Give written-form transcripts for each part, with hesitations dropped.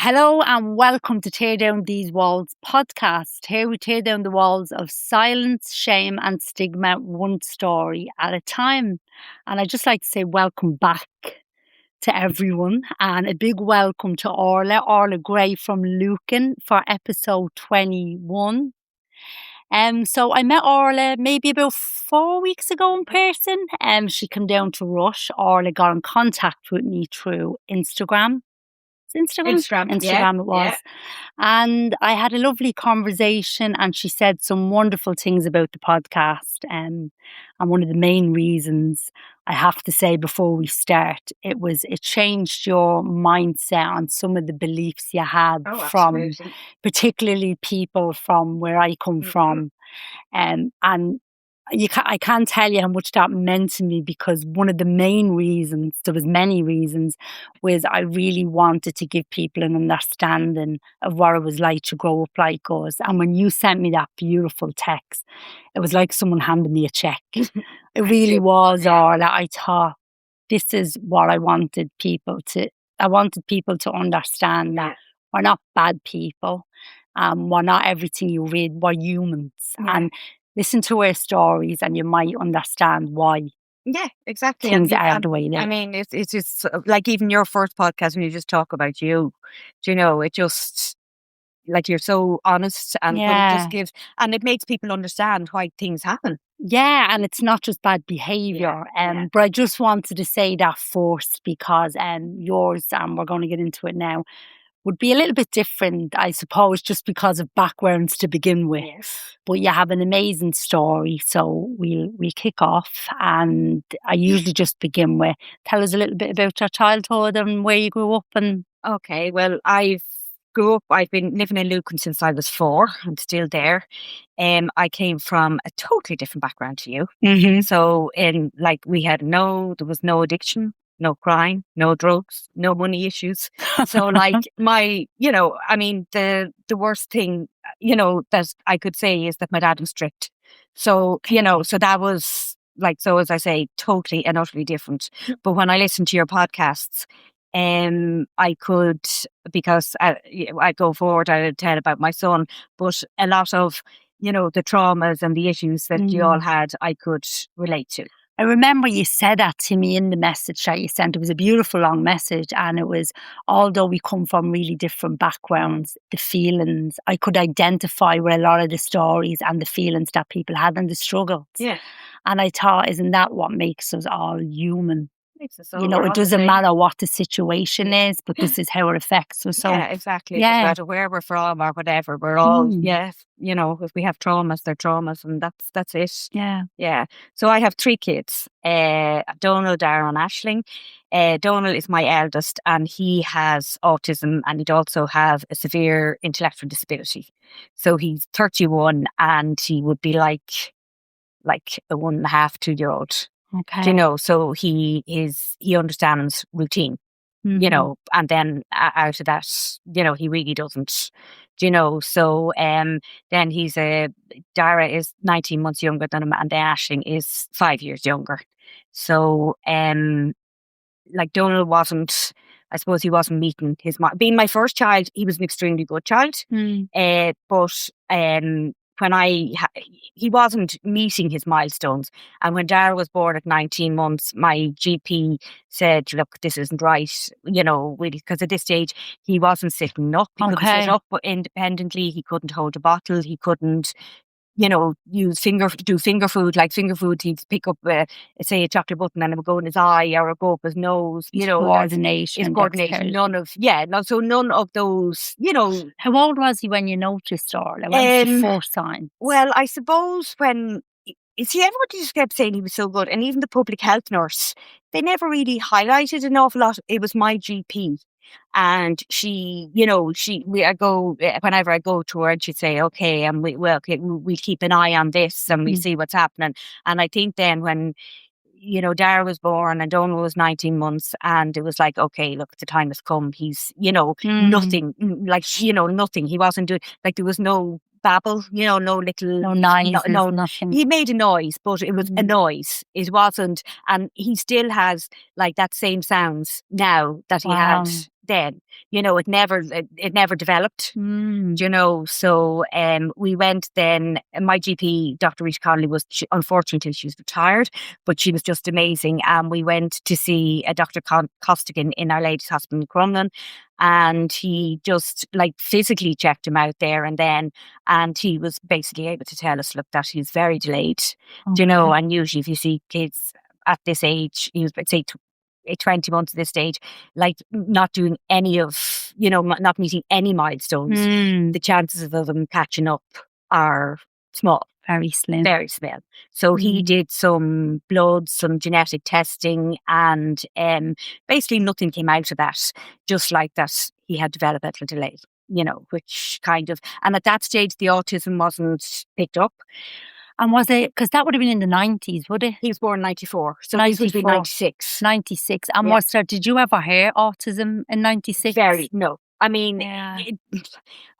Hello and welcome to Tear Down These Walls podcast. Here we tear down the walls of silence, shame, and stigma, one story at a time. And I'd just like to say welcome back to everyone and a big welcome to Orla Gray from Lucan for episode 21. So I met Orla maybe about 4 weeks ago in person. She came down to Rush. Orla got in contact with me through Instagram. Instagram it was. Yeah. And I had a lovely conversation and she said some wonderful things about the podcast. And one of the main reasons I have to say before we start, it changed your mindset on some of the beliefs you had from Absolutely. particularly people from where I come from. And I can't tell you how much that meant to me, because one of the main reasons, there was many reasons, was I really wanted to give people an understanding of what it was like to grow up like us. And when you sent me that beautiful text, it was like someone handed me a check. It really was, Orla. I thought this is what I wanted people to understand, that we're not bad people. We're not everything you read, we're humans. And listen to our stories and you might understand why Yeah, exactly. things are the way they are. I mean, it's just like even your first podcast when you just talk about you, it just like you're so honest and but it just gives and it makes people understand why things happen. Yeah, and it's not just bad behaviour. But I just wanted to say that first because yours, and we're going to get into it now, would be a little bit different, I suppose, just because of backgrounds to begin with. Yes. But you have an amazing story, so we'll kick off. And I usually just begin with, tell us a little bit about your childhood and where you grew up. And Okay, well, I've been living in Lucan since I was 4. I'm still there. I came from a totally different background to you. So there was no addiction, no crime, no drugs, no money issues. So like the worst thing, that I could say is that my dad was strict. So, so that was so as I say, totally and utterly different. But when I listened to your podcasts, I could, because I go forward, I tell about my son, but a lot of, the traumas and the issues that you all had, I could relate to. I remember you said that to me in the message that you sent. It was a beautiful long message, and it was, although we come from really different backgrounds, the feelings, I could identify with a lot of the stories and the feelings that people had and the struggles. Yeah. And I thought, isn't that what makes us all human? It doesn't matter what the situation is, but this is how it affects us. So, yeah, exactly. It doesn't matter where we're from or whatever. We're all, if we have traumas, they're traumas, and that's it. Yeah. Yeah. So I have 3 kids, Donal, Darren and Aisling. Donal is my eldest and he has autism and he'd also have a severe intellectual disability. So he's 31 and he would be like a 1.5, 2-year-old. Okay. So he understands routine, and then out of that, he really doesn't, so then Dara is 19 months younger than him and then Aisling is 5 years younger. So Donal wasn't, I suppose he wasn't meeting his being my first child, he was an extremely good child. But when he wasn't meeting his milestones. And when Dara was born at 19 months, my GP said, look, this isn't right, really, because at this stage he wasn't sitting up. He couldn't sit up independently. He couldn't hold a bottle. He couldn't, do finger food. Like finger food, he'd pick up, say, a chocolate button and it would go in his eye or it would go up his nose. Coordination. None of those, How old was he when you noticed, or when was the first sign? Well, I suppose when, everybody just kept saying he was so good, and even the public health nurse, they never really highlighted an awful lot. It was my GP. And she, whenever I go to her and she'd say, okay, and we'll keep an eye on this and we see what's happening. And I think then when, Dara was born and Donal was 19 months and it was like, okay, look, the time has come. He's, nothing, nothing. He wasn't doing, there was no babble, no little... No noise, nothing. He made a noise, but it was a noise. It wasn't, and he still has that same sounds now that he had then. It never developed. So we went then. My GP, Dr. Rita Connolly, unfortunately she was retired, but she was just amazing. And we went to see a Dr. Costigan in Our Lady's Hospital in Crumlin, and he just like physically checked him out there and he was basically able to tell us, look, that he's very delayed. And usually if you see kids at this age, he was, say, 20 months at this stage, like not doing any of, not meeting any milestones, the chances of them catching up are small. Very slim. Very small. So he did some blood, some genetic testing, and basically nothing came out of that, just like that he had developmental delay, which kind of, and at that stage the autism wasn't picked up. And was it, because that would have been in the 90s, would it? He was born in 94, so this would be 96. 96. And did you ever hear autism in 96? No. I mean,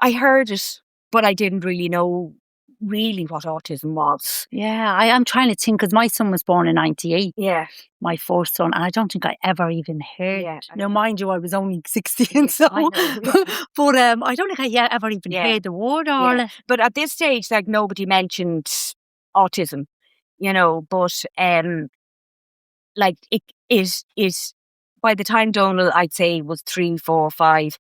I heard it, but I didn't really know really what autism was. Yeah, I'm trying to think, because my son was born in 98. Yeah. My first son, and I don't think I ever even heard. Yeah, now, mind you, I was only 16, so I know, but I don't think I ever even heard the word Orla. Yeah. But at this stage, like, nobody mentioned autism, but like it is by the time Donal, I'd say, was 3, 4, 5,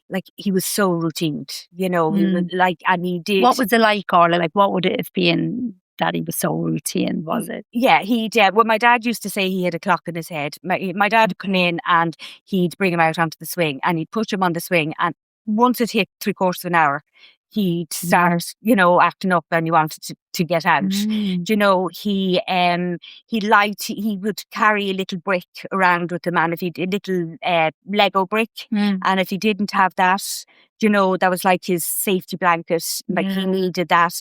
like he was so routine, he was like, and he did. What was it like, Orla? Like, what would it have been that he was so routine, was it? Yeah, he did. Well, my dad used to say he had a clock in his head. My dad would come in and he'd bring him out onto the swing and he'd push him on the swing, and once it hit 3/4 of an hour, he'd start, acting up and you wanted to get out. He would carry a little brick around with him, and if a little Lego brick, and if he didn't have that, that was like his safety blanket. Like he needed that.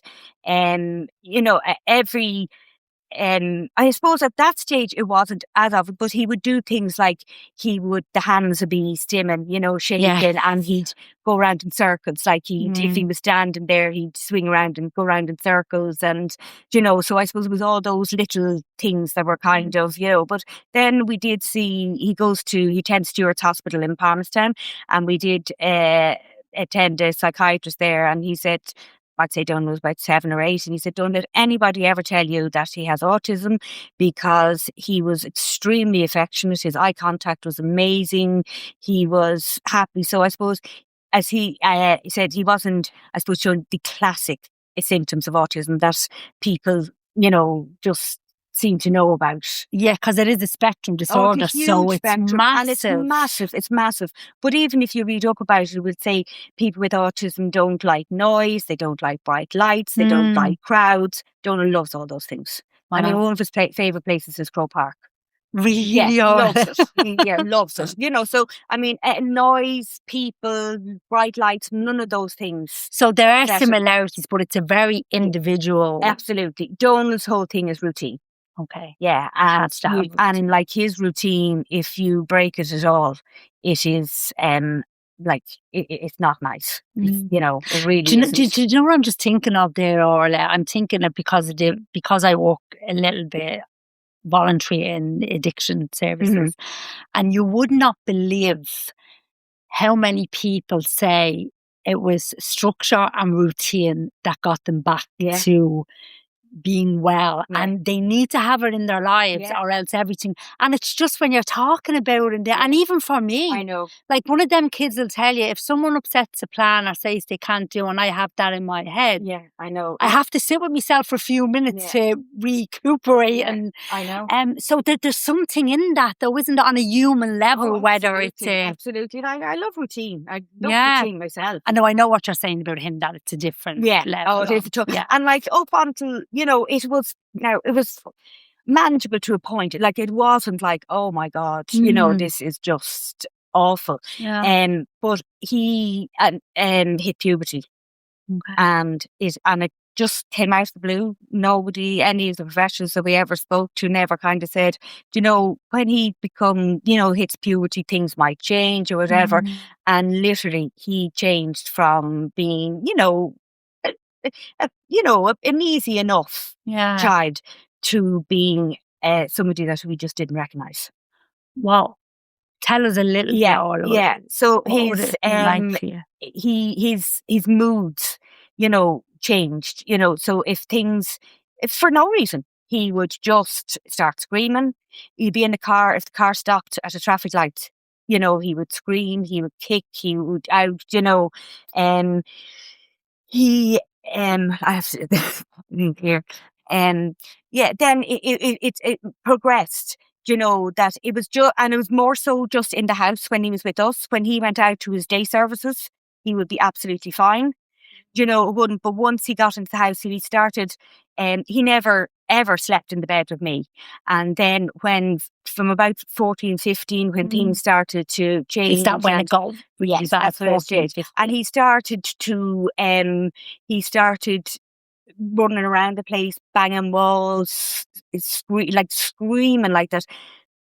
Every I suppose at that stage it wasn't as of, but he would do things like the hands would be stimming, shaking, and he'd go around in circles. Like if he was standing there, he'd swing around and go around in circles, and so I suppose it was all those little things that were kind of, but then we did see he attends Stewart's Hospital in Palmerstown, and we did attend a psychiatrist there, and he said, I'd say Donal was about 7 or 8, and he said, don't let anybody ever tell you that he has autism, because he was extremely affectionate. His eye contact was amazing. He was happy. So I suppose, as he said, he wasn't, I suppose, showing the classic symptoms of autism that people, just seem to know about. Yeah, because it is a spectrum disorder, so it's spectrum, massive. And it's massive. But even if you read up about it, it would say people with autism don't like noise, they don't like bright lights, they don't like crowds. Donal loves all those things. I mean, one of his favourite places is Crow Park. Really? Yeah, loves it. Loves it. So, I mean, noise, people, bright lights, none of those things. So there are similarities, but it's a very individual. Absolutely. Donal's whole thing is routine. Okay. Yeah, and like his routine, if you break it at all, it is like it's not nice. It really. Do you know what I'm just thinking of there, Orla? I'm thinking of because I work a little bit voluntary in addiction services, and you would not believe how many people say it was structure and routine that got them back to being well, and they need to have it in their lives, or else everything. And it's just when you're talking about it, and even for me, I know, like one of them kids will tell you if someone upsets a plan or says they can't do, and I have that in my head. Yeah, I know. I have to sit with myself for a few minutes to recuperate, and I know. So there's something in that, though, isn't it, on a human level? Whether it's absolutely, and I love routine. I love routine myself. I know what you're saying about him, that it's a different level. Oh, it is. And like up until it was manageable to a point. Like it wasn't like, oh my God, this is just awful. Yeah. But he hit puberty, and it just came out of the blue. Nobody, any of the professionals that we ever spoke to, never kind of said, when he hits puberty, things might change or whatever. And literally, he changed from being, an easy enough child to being somebody that we just didn't recognise. Wow. Tell us a little bit, Yeah, Orla. yeah. So What would it have been like for you? his moods, changed. So if for no reason, he would just start screaming. He'd be in the car if the car stopped at a traffic light. He would scream, he would kick, he would out. Um, he I have to think here. Yeah, then it progressed. That it was just, and it was more so just in the house when he was with us. When he went out to his day services, he would be absolutely fine. It wouldn't. But once he got into the house, he started, he never ever slept in the bed with me. And then from about 14, 15, when things started to Is that change, when and it got really yes, bad? that's when it 14, did. And 15. he started running around the place, banging walls, screaming like that.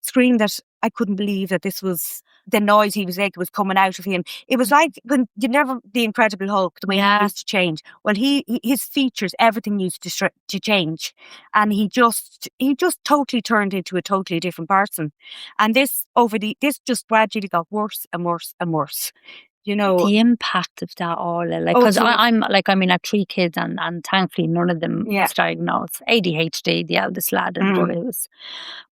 Scream that I couldn't believe that this was the noise he was like was coming out of him. It was like when the Incredible Hulk, the way he used to change. Well, his features, everything used to change, and he just totally turned into a totally different person. And this just gradually got worse and worse and worse. The impact of that, Orla, like, Oh, because it was, I'm like, I mean, I have 3 kids, and thankfully none of them yeah. was diagnosed. ADHD, the eldest lad, but Mm. it was.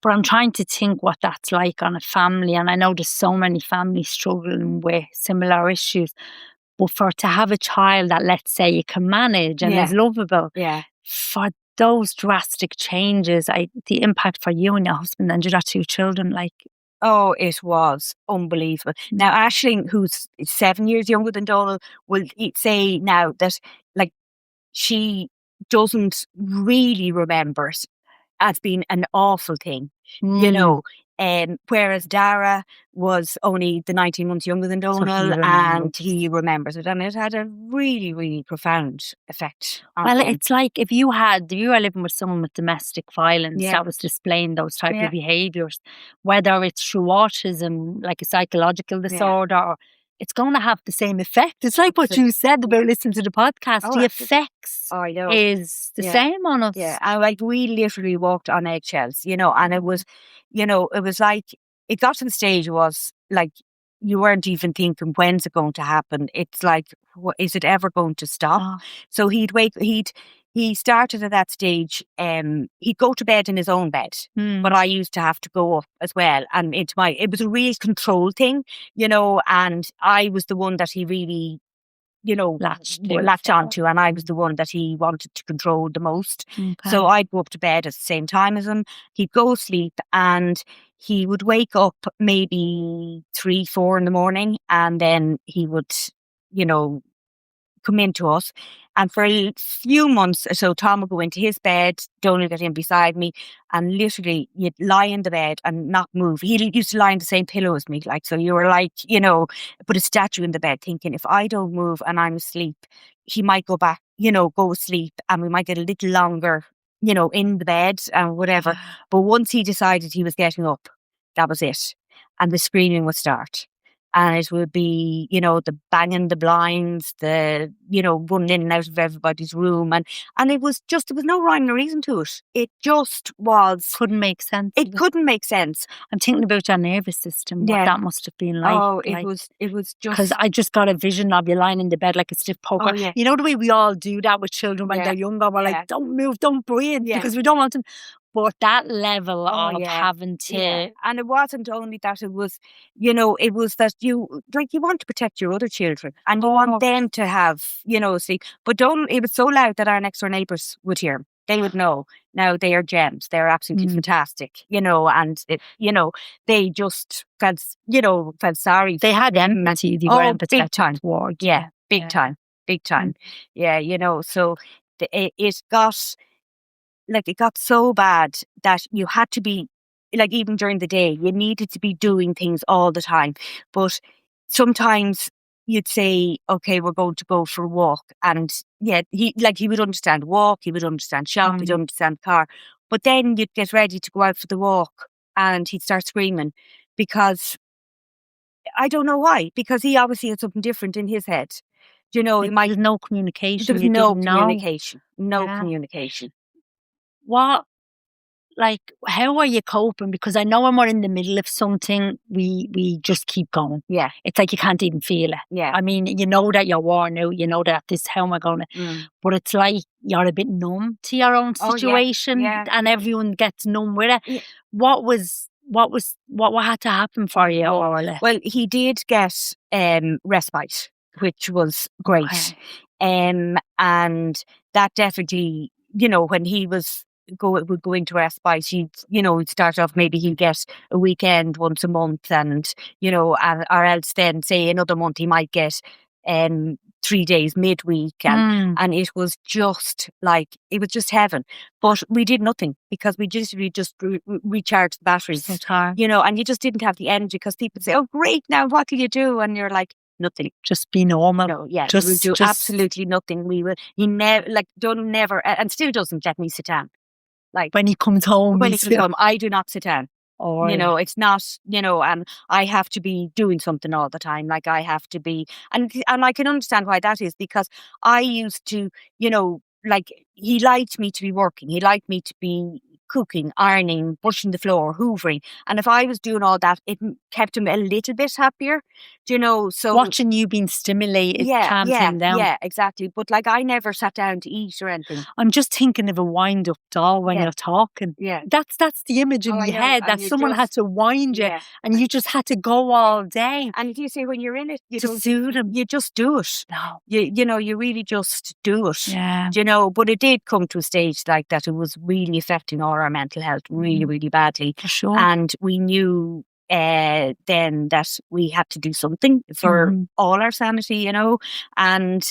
But I'm trying to think what that's like on a family, and I know there's so many families struggling with similar issues. But for to have a child that, let's say, you can manage and Yeah. is lovable, Yeah. for those drastic changes, the impact for you and your husband and your 2 children, like, Oh, it was unbelievable. Now, Aisling, who's 7 years younger than Donal, will say now that, like, she doesn't really remember it as being an awful thing, mm, whereas Dara was only the 19 months younger than so he Donal, remembers. and he remembers it, and it had a really, really profound effect on Well, him. it's like if you are living with someone with domestic violence Yeah. that was displaying those type Yeah. of behaviours, whether it's through autism, like a psychological disorder, or it's going to have the same effect. It's like what you said about listening to the podcast. Oh, The absolutely. effects I know. is the Yeah. same on us. Yeah, and like we literally walked on eggshells, and it was like it got to the stage was like you weren't even thinking when's it going to happen. It's like, is it ever going to stop? Oh, So he started at that stage. He'd go to bed in his own bed, but I used to have to go up as well, and it was a real control thing, and I was the one that he really latched onto, and I was the one that he wanted to control the most. okay. So I'd go up to bed at the same time as him. He'd go sleep, and he would wake up maybe 3, 4 in the morning, and then he would, come into us. And for a few months or so, Tom would go into his bed, Donal would get in beside me, and literally you'd lie in the bed and not move. He used to lie in the same pillow as me, like, so you were like, put a statue in the bed thinking if I don't move and I'm asleep, he might go back, go asleep, and we might get a little longer, in the bed and whatever. But once he decided he was getting up, that was it. And the screaming would start. And it would be, the banging the blinds, the, running in and out of everybody's room. And it was just, there was no rhyme or reason to it. It just was. Couldn't make sense. It couldn't make sense. I'm thinking about your nervous system, what that must have been like. Oh, it was just. Because I just got a vision of you lying in the bed like a stiff poker. Oh, yeah. You know the way we all do that with children when they're younger? We're like, don't move, don't breathe, because we don't want them. But that level of having to. Yeah. And it wasn't only that, it was, it was that you want to protect your other children and you want them to have, sleep. But it was so loud that our next door neighbours would hear him. They would know. Now they are gems. They're absolutely fantastic, and they just felt sorry. They had empathy. They were empathetic big time. Towards. Yeah, big time. Big time. Yeah, so it got. Like, it got so bad that you had to be, like, even during the day, you needed to be doing things all the time. But sometimes you'd say, okay, we're going to go for a walk. And he would understand walk, he would understand shop, he'd understand car. But then you'd get ready to go out for the walk and he'd start screaming because I don't know why, because he obviously had something different in his head. There's no communication. There's no communication. No communication. What like, how are you coping? Because I know when we're in the middle of something, we just keep going. Yeah. It's like you can't even feel it. Yeah. I mean, you know that you're worn out, you know that how am I going to, but it's like you're a bit numb to your own situation, and everyone gets numb with it. Yeah. What had to happen for you, Orla? Well, he did get respite, which was great. And that definitely, when he would go into respite, he'd start off, maybe he'd get a weekend once a month, and or else then say another month he might get 3 days midweek, and it was just heaven. But we did nothing because we just recharged the batteries, and you just didn't have the energy, because people say, "Oh, great! Now what do you do?" And you're like, nothing. Just be normal. No, yeah, we do absolutely nothing. He never, and still doesn't let me sit down. Like when he comes home, I do not sit down. It's not, and I have to be doing something all the time. Like I have to be, and I can understand why that is, because I used to, like, he liked me to be working. He liked me to be cooking, ironing, brushing the floor, hoovering. And if I was doing all that, it kept him a little bit happier, so watching you being stimulated calms him down. Yeah, exactly. But like, I never sat down to eat or anything. I'm just thinking of a wind-up doll when you're talking. Yeah. That's the image in my head, that someone had to wind you, and you just had to go all day. And you say, when you're in it, you to soothe him, you just do it. No. You really just do it. Yeah. But it did come to a stage like that. It was really affecting all our mental health really, really badly. For sure. And we knew then that we had to do something for all our sanity, and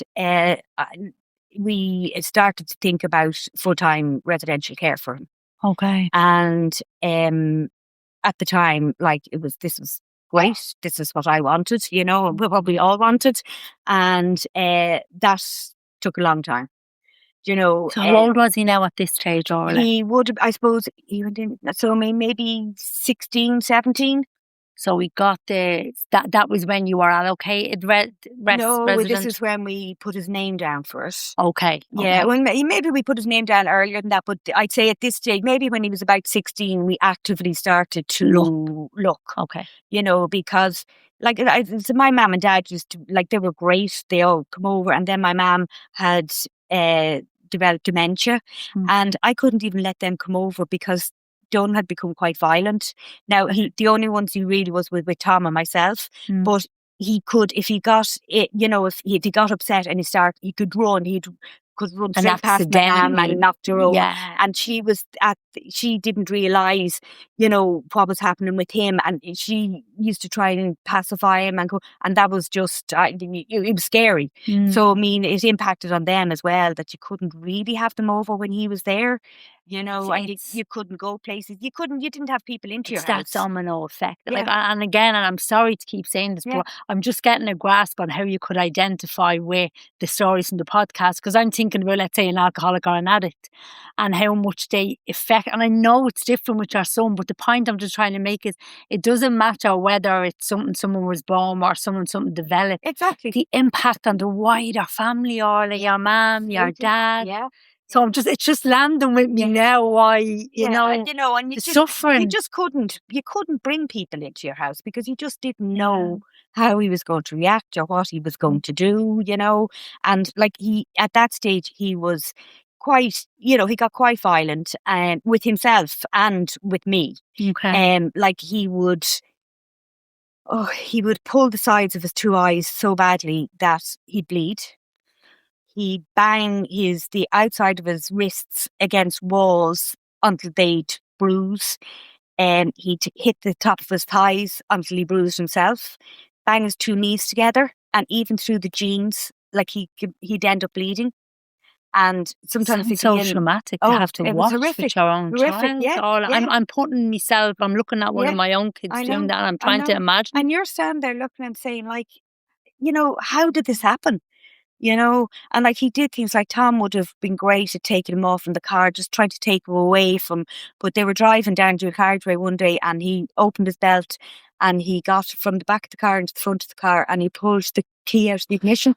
we started to think about full-time residential care for him. Okay. And at the time, like, this was great. This is what I wanted, what we all wanted. And that took a long time. So how old was he now at this stage, Orla? He would, I suppose, maybe 16, 17. So we got that was when you were allocated resident? This is when we put his name down for it. Okay. Yeah, well, maybe we put his name down earlier than that, but I'd say at this stage, maybe when he was about 16, we actively started to look. Okay. Because like, so my mum and dad used to, like, they were great. They all come over, and then my mum had developed dementia, and I couldn't even let them come over because Donal had become quite violent. Now, the only ones he really was with Tom and myself, but he could, if he got it, if he got upset and he could run, could run straight past my mum and knocked her over. Yeah. And she didn't realise, what was happening with him, and she used to try and pacify him and that was just, it was scary. So, I mean, it impacted on them as well, that you couldn't really have them over when he was there. And you couldn't go places. You didn't have people into your house. It's that domino effect. Like, and again, and I'm sorry to keep saying this, but I'm just getting a grasp on how you could identify with the stories in the podcast, because I'm thinking about, let's say, an alcoholic or an addict, and how much they affect. And I know it's different with your son, but the point I'm just trying to make is, it doesn't matter whether it's something someone was born or something developed. Exactly. The impact on the wider family, or your mum, your dad. Yeah. So it's just landing with me now. Why, and the suffering. You couldn't bring people into your house because you just didn't know how he was going to react or what he was going to do, And like, at that stage, he was quite, he got quite violent with himself and with me. Okay. Like, he would pull the sides of his two eyes so badly that he'd bleed. He'd bang the outside of his wrists against walls until they'd bruise. He'd hit the top of his thighs until he bruised himself. Bang his two knees together, and even through the jeans, like, he'd end up bleeding. And sometimes it's so traumatic to have to watch with your own child. Yeah. I'm putting myself. I'm looking at one of my own kids doing that, and I'm trying to imagine. And you're standing there looking and saying, like, how did this happen? And like, he did things like, Tom would have been great at taking him off from the car, just trying to take him away but they were driving down to a carriageway one day, and he opened his belt and he got from the back of the car into the front of the car, and he pulled the key out of the ignition.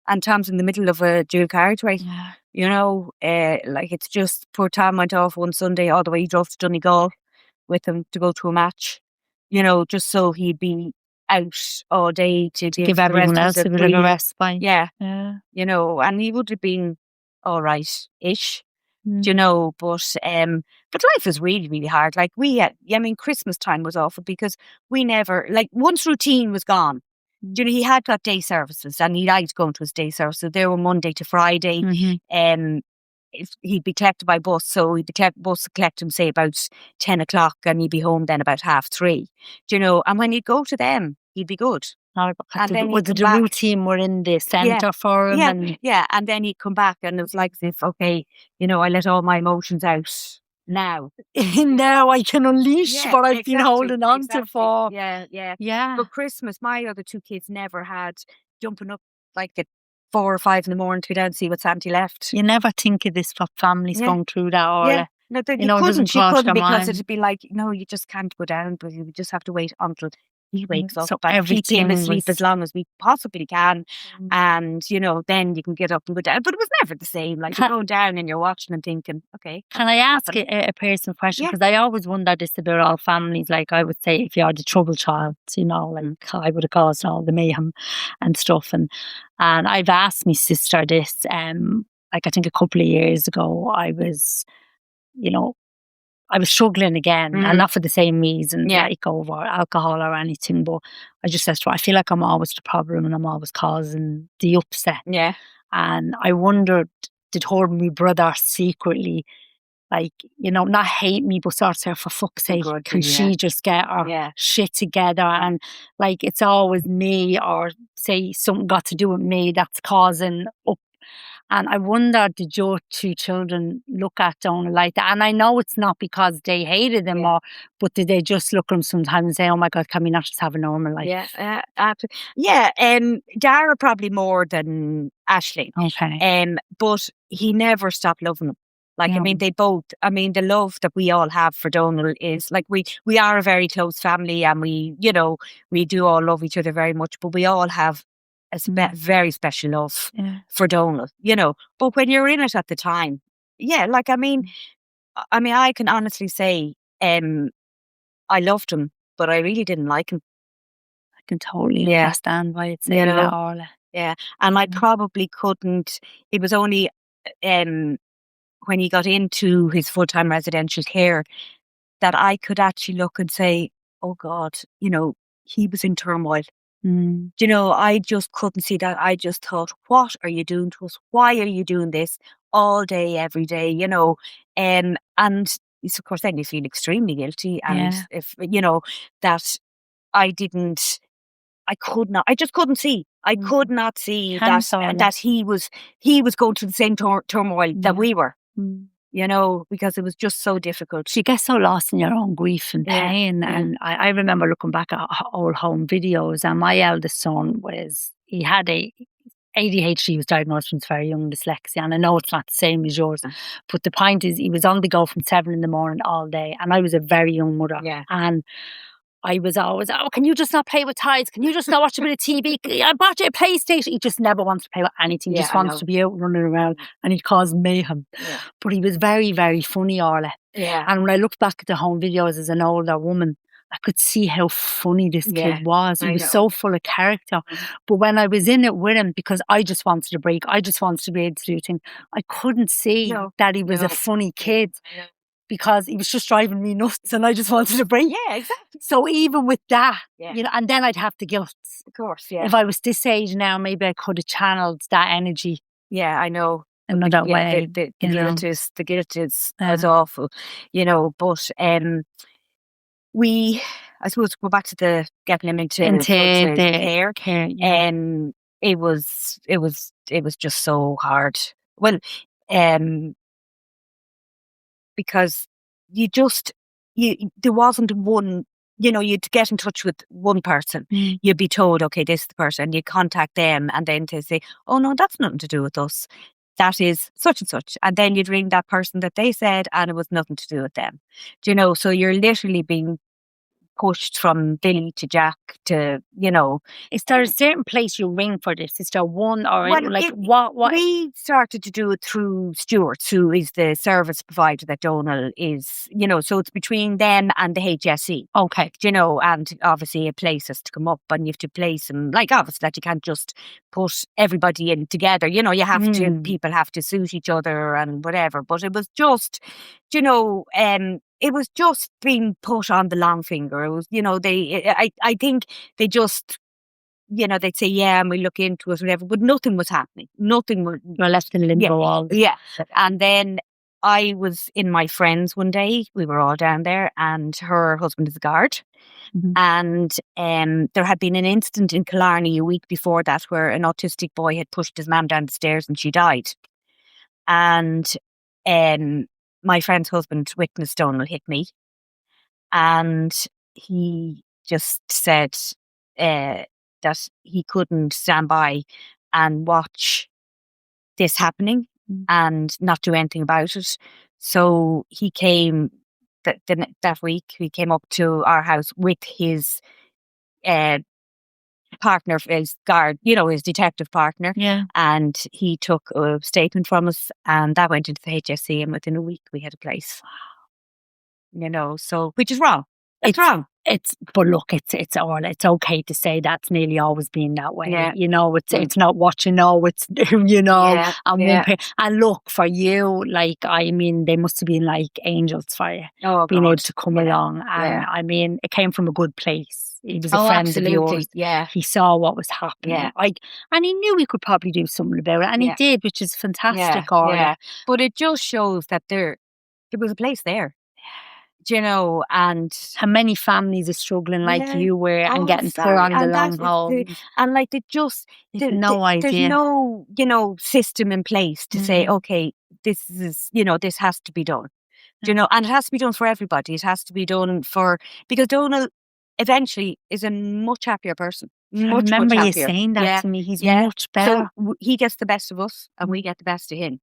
and Tom's in the middle of a dual carriageway. Yeah. You know, like it's just poor Tom went off one Sunday all the way. He drove to Donegal with him to go to a match, you know, just so he'd be out all day to give Give the rest everyone of us else a a bit of a breathe. respite. Yeah, Yeah. you know, and he would have been all right-ish, Mm. you know, but life is really, really hard. Like Christmas time was awful because we never, like once routine was gone, you know, he had got day services and he liked going to his day services. They were Monday to Friday. Mhm. He'd be collected by bus, so the bus would collect him, say, about 10 o'clock, and he'd be home then about 3:30. Do you know? And when he'd go to them, he'd be good. Or And then was he'd it come the back. routine were in the Yeah, centre for him? yeah, And yeah. And then he'd come back, and it was like as if, okay, you know, I let all my emotions out now. now I can unleash Yeah, what I've been exactly, holding on to exactly. for. Yeah, yeah. Yeah. But Christmas, my other two kids never had jumping up like at 4 or 5 in the morning to go down and see what Santi left. You never think of this, what families Yeah. going through that, Yeah. Orla. No, You know, it doesn't you cross couldn't your because mind. it'd be like, no, you just can't go down, but you just have to wait until he wakes up So and keep him everything asleep was. as long as we possibly can. Mm. And, you know, then you can get up and go down. But it was never the same. Like you're going down and you're watching and thinking, okay. Can I ask happened? a personal question? Yeah. Because I always wonder this about all families. Like I would say, if you're the trouble child, you know, like I would have caused all the mayhem and stuff. And I've asked my sister this. Like I think a couple of years ago, I was, you know, I was struggling again, and not for the same reasons, Yeah. like over alcohol or anything. But I just said to her, I feel like I'm always the problem, and I'm always causing the upset. Yeah. And I wondered, did her and my brother secretly, like, you know, not hate me, but sort of say, for fuck's sake, can she just get her shit together? And like, it's always me, or say something got to do with me that's causing up. And I wonder, did your two children look at Donal like that? And I know it's not because they hated him, but did they just look at him sometimes and say, oh my God, can we not just have a normal life? Yeah, absolutely. Yeah, Dara probably more than Ashley. Okay. But he never stopped loving him. Like, I mean, they both, the love that we all have for Donal is like, we are a very close family and we, you know, we do all love each other very much, but we all have a very special love for Donal, you know. But when you're in it at the time, like, I can honestly say, I loved him, but I really didn't like him. I can totally understand why it's saying that, Orla. Yeah, and I probably couldn't. It was only when he got into his full-time residential care that I could actually look and say, oh God, you know, he was in turmoil. You know, I just couldn't see that. I just thought, what are you doing to us? Why are you doing this all day, every day? You know, and of course then you feel extremely guilty, and if you know that I didn't. I just couldn't see. I could not see that he was going through the same turmoil that we were. You know, because it was just so difficult. You get so lost in your own grief and pain. And I remember looking back at old home videos, and my eldest son he had ADHD. He was diagnosed when he was very young, dyslexia, and I know it's not the same as yours, but the point is he was on the go from 7 in the morning all day, and I was a very young mother, and I was always, oh, can you just not play with toys? Can you just not watch a bit of TV? I bought you a PlayStation. He just never wants to play with anything. He just wants to be out running around, and he'd cause mayhem. But he was very, very funny, Orla. And when I looked back at the home videos as an older woman, I could see how funny this kid was. He was so full of character. But when I was in it with him, because I just wanted a break, I just wanted to be able to do things, I couldn't see that he was a funny kid. Because he was just driving me nuts and I just wanted a break. Yeah, exactly. So even with that, you know, and then I'd have the guilt. Of course, yeah. If I was this age now, maybe I could have channeled that energy. Yeah, I know. Another way. The guilt is awful, you know, but I suppose go back to the getting him into the care. It was just so hard. Well, because there wasn't one, you know, you'd get in touch with one person, you'd be told, okay, this is the person, and you contact them, and then they say, oh no, that's nothing to do with us. That is such and such. And then you'd ring that person that they said, and it was nothing to do with them. Do you know? So you're literally being pushed from Billy to Jack to, you know. Is there a certain place you ring for this? Is there one or Well, like what? we started to do it through Stuart, who is the service provider that Donal is, you know, so it's between them and the HSE. Okay. You know, and obviously a place has to come up and you have to place them, like obviously that you can't just put everybody in together, you know, you have to, people have to suit each other and whatever, but it was just, you know, it was just being put on the long finger. It was, you know, I think they just, you know, they'd say, yeah, and we look into it, whatever, but nothing was happening. Nothing was. You're left in limbo. Yeah. And then I was in my friend's one day, we were all down there, and her husband is a guard. And there had been an incident in Killarney a week before that where an autistic boy had pushed his mum down the stairs and she died. And my friend's husband witnessed Donal hit me. And he just said that he couldn't stand by and watch this happening and not do anything about it. So he came that week. He came up to our house with his partner, his guard, you know, his detective partner. Yeah. And he took a statement from us, and that went into the HSE, and within a week we had a place. You know, so which is wrong. It's wrong. But look, it's Orla. It's okay to say that's nearly always been that way. Yeah. You know, it's not what you know. It's you know, Yeah, and yeah. and look for you. Like I mean, they must have been like angels for you, being able to come along. And I mean, it came from a good place. He was a friend absolutely. of yours. Yeah. He saw what was happening. Yeah. And he knew he could probably do something about it, and he did, which is fantastic. Orla. Yeah. But it just shows that there was a place there. You know, and how many families are struggling like you were and getting put on the long haul, and like there's no idea. There's no, you know, system in place to say, okay, this is, you know, this has to be done. You know, and it has to be done for everybody. It has to be done because Donal eventually is a much happier person. I remember you saying that to me. He's much better. So he gets the best of us, and we get the best of him.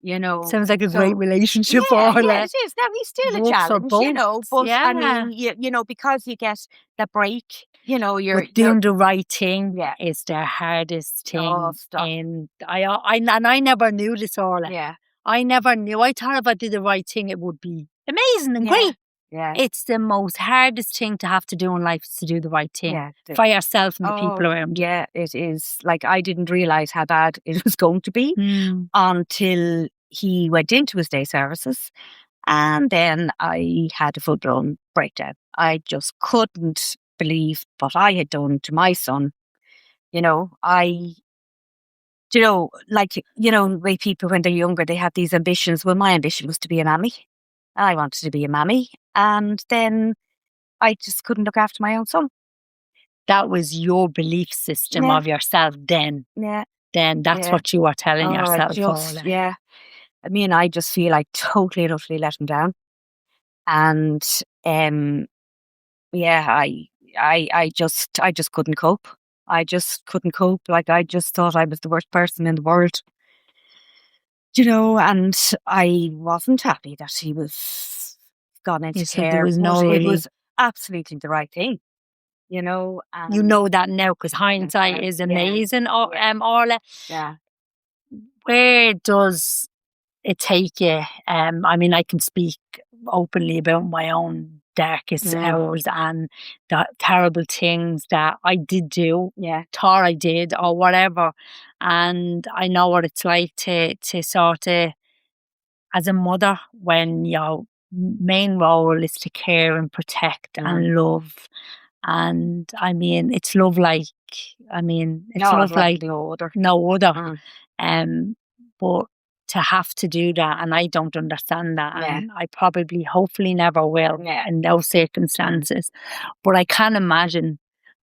You know, sounds like a great relationship. Yeah, it is. Now he's still a challenge, you know. But I mean, you know, because you get the break, you know, you're doing the right thing. Is the hardest thing. Oh, stop. And I never knew this, Orla. Yeah, I never knew. I thought if I did the right thing, it would be amazing and great. Yeah, it's the most hardest thing to have to do in life is to do the right thing for yourself and the people around you. Yeah, it is. Like I didn't realize how bad it was going to be until he went into his day services, and then I had a full-blown breakdown. I just couldn't believe what I had done to my son. You know, you know, like, you know, the way people when they're younger they have these ambitions. Well, my ambition was to be a mammy. I wanted to be a mammy. And then I just couldn't look after my own son. That was your belief system of yourself then. Yeah. Then that's what you were telling yourself. I mean, I just feel I totally and utterly let him down. And I just couldn't cope. I just couldn't cope. Like I just thought I was the worst person in the world. You know, and I wasn't happy that he was gone into care. There was no it was absolutely the right thing, you know. And you know that now because hindsight is amazing. Orla, where does it take you? I mean, I can speak openly about my own darkest hours and the terrible things that I did do, thought I did or whatever. And I know what it's like to sort of, as a mother, when your main role is to care and protect and love. And I mean, it's love like, love like no other. But to have to do that, and I don't understand that, and I probably, hopefully never will in those circumstances. But I can imagine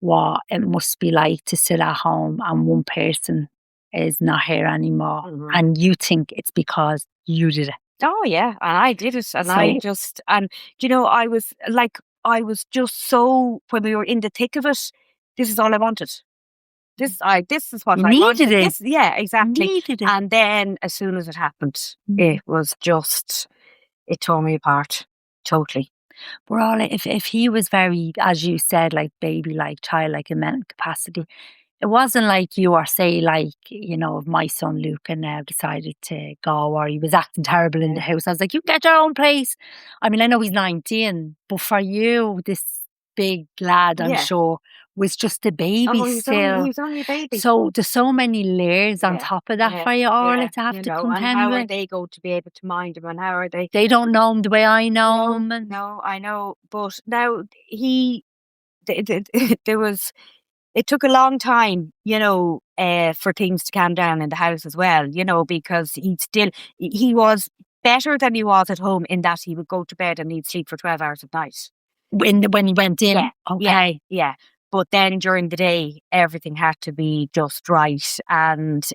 what it must be like to sit at home and one person is not here anymore, and you think it's because you did it. Oh yeah, and I did it, and you know, I was just so, when we were in the thick of it, this is all I wanted. This is what I wanted. Exactly. Needed it. And then as soon as it happened, it was just, it tore me apart totally. But all if he was very, as you said, like baby-like, childlike in mental capacity, it wasn't like you or say like, if my son Luca now decided to go or he was acting terrible in the Yeah. house. I was like, you get your own place. I mean, I know he's 19, but for you, this big lad, I'm Yeah. sure, was just a baby Oh, he still. was only a baby. So there's so many layers on Yeah. top of that Yeah. for you, Orla, Yeah. to have You to know, and contend how are with. they going to be able to mind him, and how are they? They don't know him the way I know No, him. And no, I know, but now there was. It took a long time, for things to calm down in the house as well, because he was better than he was at home in that he would go to bed and he'd sleep for 12 hours at night. when he went in, Yeah, okay. yeah. But then during the day, everything had to be just right. And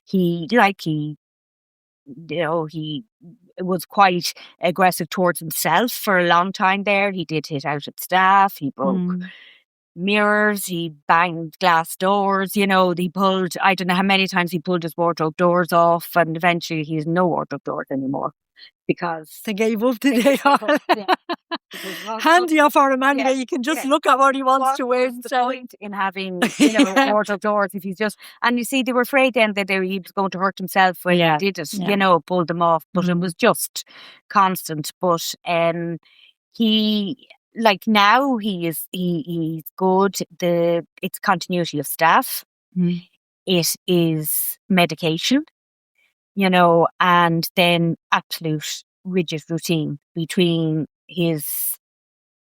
he was quite aggressive towards himself for a long time there. He did hit out at staff. He broke Mm. mirrors, he banged glass doors, I don't know how many times he pulled his wardrobe doors off, and eventually he has no wardrobe doors anymore because They gave up, did they they? just gave up. Yeah. Because Handy for him anyway. yeah, You can just yeah. look at what he wants What to wear was and the say. point in having, Yeah. wardrobe doors if he's just, and you see, they were afraid then that he was going to hurt himself when Yeah, he did it, yeah. pulled them off, but it Mhm. was just constant. But he, like now he's good. It's continuity of staff. Mm. It is medication, and then absolute rigid routine between his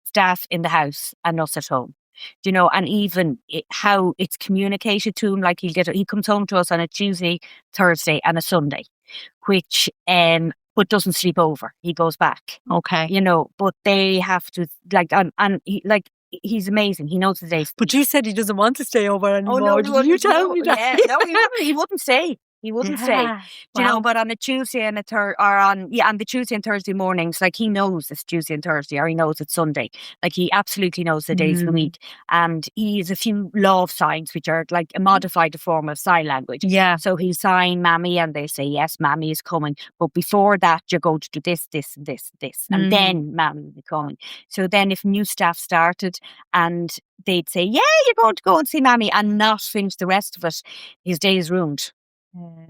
staff in the house and us at home. And even how it's communicated to him, like he comes home to us on a Tuesday, Thursday, and a Sunday, which but doesn't sleep over. He goes back. Okay. But they have to he's amazing. He knows the days. But you said he doesn't want to stay over Oh anymore. no, Did you tell no, me that? yeah, no, he wouldn't stay. He wouldn't stay. Yeah. Do but on a Tuesday and on the Tuesday and Thursday mornings, like he knows it's Tuesday and Thursday, or he knows it's Sunday. Like he absolutely knows the days of the week. And he has a few love signs, which are like a modified form of sign language. Yeah. So he sign mammy and they say, yes, mammy is coming. But before that, you're going to do this, this, and this, this. And then mammy will be coming. So then if new staff started and they'd say, yeah, you're going to go and see mammy, and not finish the rest of it, his day is ruined.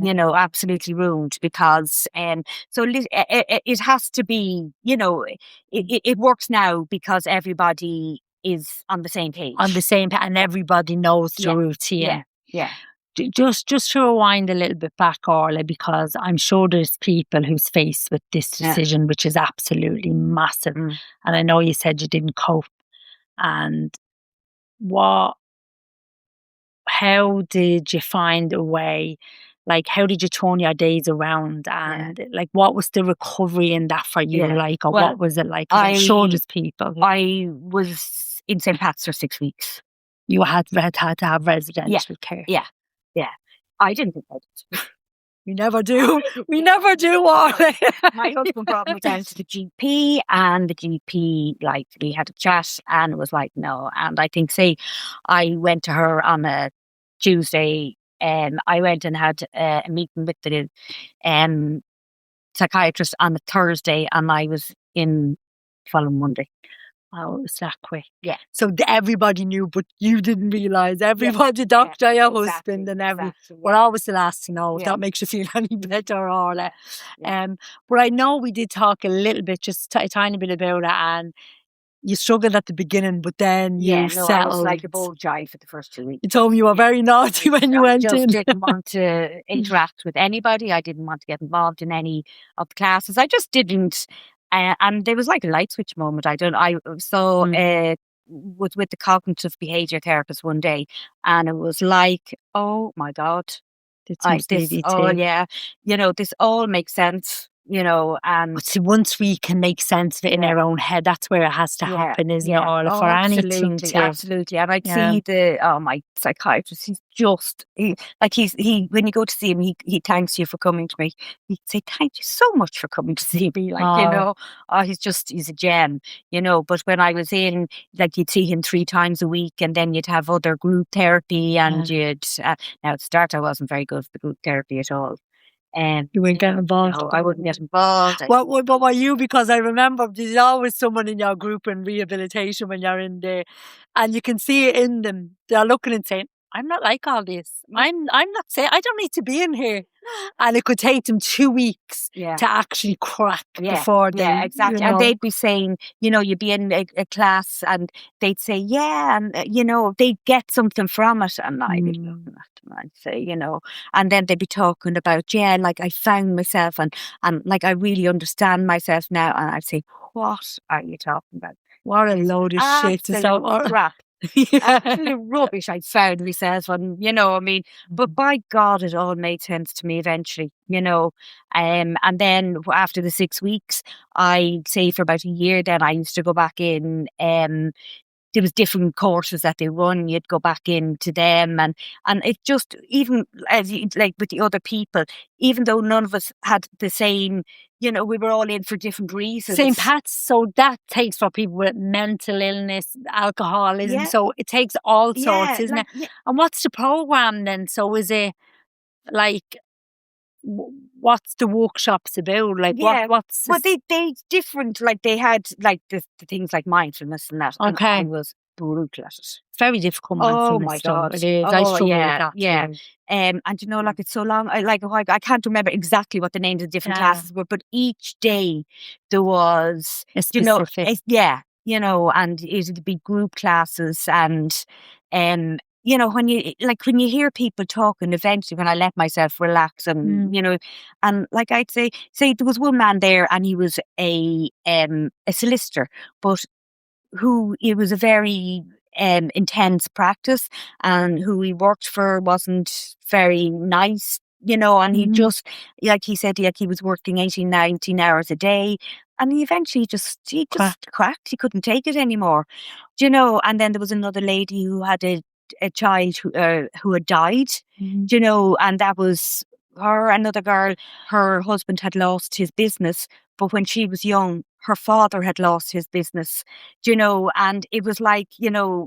Absolutely ruined, because so it has to be, it works now because everybody is on the same page. And everybody knows the routine. Yeah. Just to rewind a little bit back, Orla, because I'm sure there's people who's faced with this decision, which is absolutely massive. And I know you said you didn't cope. And how did you find a way? Like, how did you turn your days around? And like, what was the recovery in that for you? Like, or what was it like? 'Cause I'm sure there's people. I was in St. Pat's for 6 weeks. You had to have residential care. Yeah. I didn't think I did. We never do. We never do, Orla. My husband brought me down to the GP, and the GP, like, we had a chat, and it was like, no. And I think, I went to her on a Tuesday, and I went and had a meeting with the psychiatrist on a Thursday, and I was in following Monday. Oh, it was that quick. Yeah. So everybody knew, but you didn't realise. Everybody, doctor, your husband, and everything. We're always the last to know. If that makes you feel any better, Orla. But I know we did talk a little bit, just a tiny bit about it, and you struggled at the beginning, but then you settled. I was like a bull jive for the first 2 weeks. You told me you were very naughty when you went in. I just didn't want to interact with anybody. I didn't want to get involved in any of the classes. I just didn't. And there was like a light switch moment. Was with the cognitive behaviour therapist one day, and it was like, oh my God, this all makes sense. And but see, once we can make sense of it in our own head, that's where it has to happen, isn't it, Orla? For anything to absolutely. And I'd see my psychiatrist. He's just when you go to see him, he thanks you for coming to me. He'd say, "Thank you so much for coming to see me." He's a gem, But when I was in, like, you'd see him 3 times a week, and then you'd have other group therapy, and you'd now at the start I wasn't very good for the group therapy at all. You wouldn't get involved. No, I wouldn't get involved. What were you? Because I remember there's always someone in your group in rehabilitation when you're in there, and you can see it in them. They're looking and saying, "I'm not like all this. I'm not saying I don't need to be in here." And it could take them 2 weeks to actually crack before they, exactly. And they'd be saying, you'd be in a class and they'd say, yeah, and they'd get something from it, and I'd be looking at them and say, and then they'd be talking about, like I found myself and like I really understand myself now, and I'd say, what are you talking about? What a load of shit! Absolute crap. Absolute rubbish I found myself, and but by God, it all made sense to me eventually, and then after the 6 weeks, I'd say for about a year, then I used to go back in. There was different courses that they run. You'd go back into them, and it just, even as like with the other people, even though none of us had the same, we were all in for different reasons. Same paths. So that takes for people with mental illness, alcoholism. So it takes all sorts, isn't it? Yeah. And what's the program then? So is it like, what's the workshops about? Like what's well, they different, like they had like the things like mindfulness and that. Okay. And I was brutal at it. It's very difficult, mindfulness. Oh my God. It is. I struggle with that. Yeah. And like it's so long, I can't remember exactly what the names of different classes were, but each day there was a specific. And it'd be group classes, and when you hear people talking, eventually when I let myself relax, and and like I'd say there was one man there, and he was a solicitor, but it was a very intense practice, and who he worked for wasn't very nice, and he just, like he said, like he was working 18, 19 hours a day, and he eventually just cracked. He couldn't take it anymore, and then there was another lady who had a child who had died, and that was her. Another girl, her husband had lost his business, but when she was young, her father had lost his business, and it was like,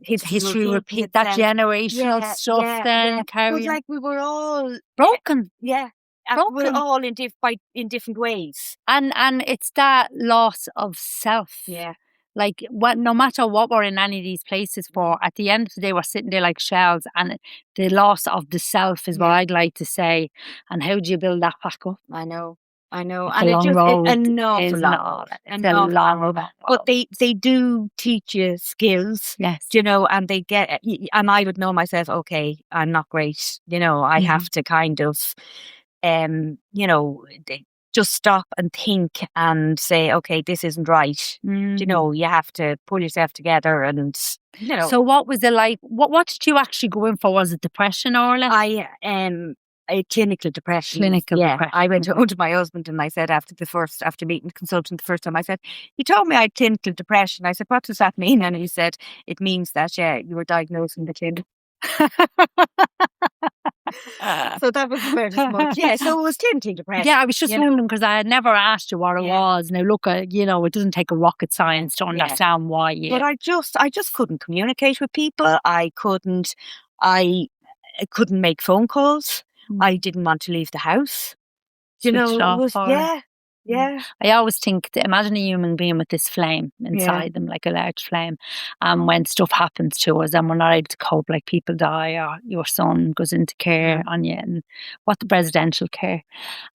his history repeat, that generational stuff then carrying. But like we were all broken. Broken. We're all in different ways. And it's that loss of self. Yeah. Like, no matter what we're in any of these places for, at the end of the day, we're sitting there like shells, and the loss of the self is what I'd like to say. And how do you build that back up? I know. It's and a long road. An awful long road. But they do teach you skills, yes, and they get, and I would know myself, okay, I'm not great, I have to kind of, just stop and think and say, okay, this isn't right. You have to pull yourself together, and So what was it like? What did you actually go in for? Was it depression, Orla? A clinical depression. Depression. I went home to my husband, and I said after meeting the consultant the first time, I said, he told me I had clinical depression. I said, what does that mean? And he said, it means that you were diagnosed in the clinic. So that was about as much. Yeah, so it was clinical depression. Yeah, I was just wondering, because I had never asked you what it was. Now look, it doesn't take a rocket science to understand why. But I just couldn't communicate with people. I couldn't make phone calls. I didn't want to leave the house. It was, I always think, imagine a human being with this flame inside them, like a large flame. And when stuff happens to us and we're not able to cope, like people die or your son goes into care on you, and what the residential care.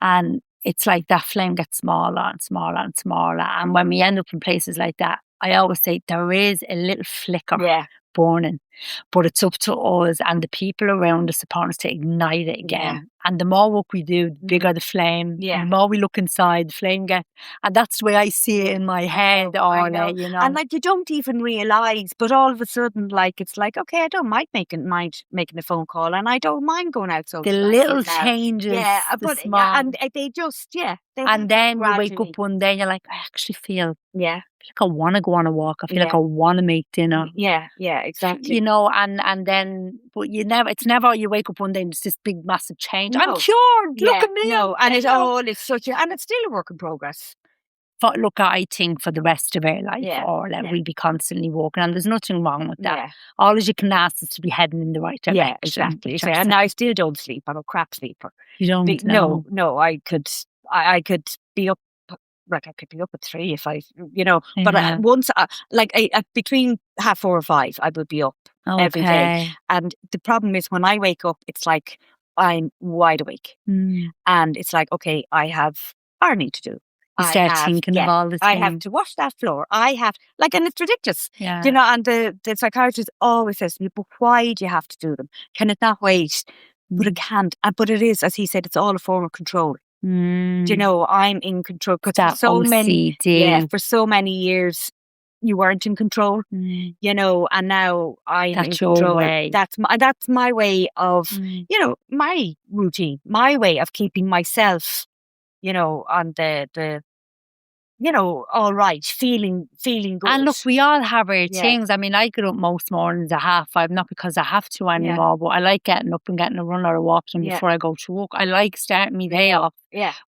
And it's like that flame gets smaller and smaller and smaller. And when we end up in places like that, I always say there is a little flicker burning, but it's up to us and the people around us upon us to ignite it again. And the more work we do, the bigger the flame. The more we look inside, the flame gets. And that's the way I see it in my head, Orla, And like, you don't even realise, but all of a sudden, like, it's like, okay, I don't mind making a phone call, and I don't mind going out so the little changes, but small. And they just and then you wake up one day and you're like, I actually feel like I want to go on a walk. I feel like I want to make dinner. Yeah, exactly. And then, but it's never you wake up one day and it's this big massive change. No. I'm cured. Look at me. No, and it all is and it's still a work in progress. look, I think for the rest of our life, Orla, we'll be constantly walking, and there's nothing wrong with that. All as you can ask is to be heading in the right direction. Yeah, exactly. And I still don't sleep. I'm a crap sleeper. You don't? No. I could be up. Like I could be up at 3 if I, but once, between 4:30 or 5, I would be up every day. And the problem is when I wake up, it's like I'm wide awake, and it's like, okay, I have need to do. You start thinking of all this. I have to wash that floor. I have, and it's ridiculous. Yeah. And the psychiatrist always says to me, but why do you have to do them? Can it not wait? But it can't. But it is, as he said, it's all a form of control. I'm in control because for so many years you weren't in control. And now I'm in control. Your way. That's my way of, my routine, my way of keeping myself, on the all right, feeling good. And look, we all have our things. I mean, I get up most mornings at 5:30, not because I have to anymore, but I like getting up and getting a run or a walk before I go to work. I like starting my day off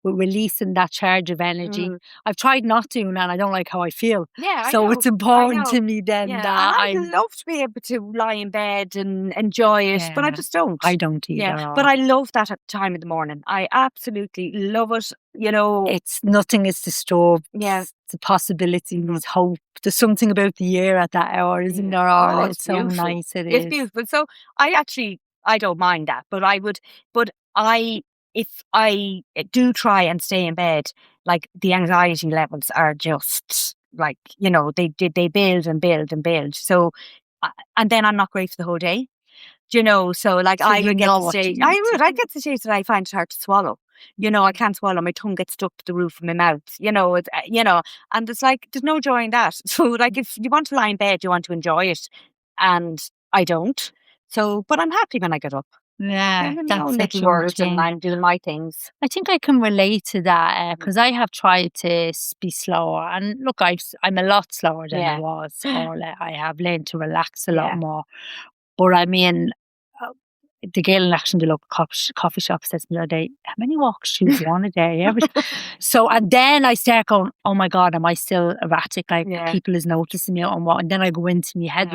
with releasing that charge of energy. I've tried not to, and I don't like how I feel. So it's important to me then that I'd love to be able to lie in bed and enjoy it, but I just don't. I don't either. But I love that time in the morning. I absolutely love it. It's nothing is disturbed. The possibility, there's hope. There's something about the year at that hour, isn't there? It's so nice. It's beautiful. So I don't mind that, if I do try and stay in bed, the anxiety levels are just they build and build and build. So, and then I'm not great for the whole day. So I would get to the stage. I get to the stage that I find it hard to swallow. I can't swallow. My tongue gets stuck to the roof of my mouth. And it's there's no joy in that. So if you want to lie in bed, you want to enjoy it, and I don't. So, but I'm happy when I get up. Yeah, that's little words, and I'm doing my things. I think I can relate to that because I have tried to be slower, and look, I'm a lot slower than I was. Orla. I have learned to relax a lot more. But I mean, the girl in Action, the local coffee shop, says to me the other day, how many walks do you do on a day? So, and then I start going, oh my God, am I still erratic? People is noticing me on what? And then I go into my head.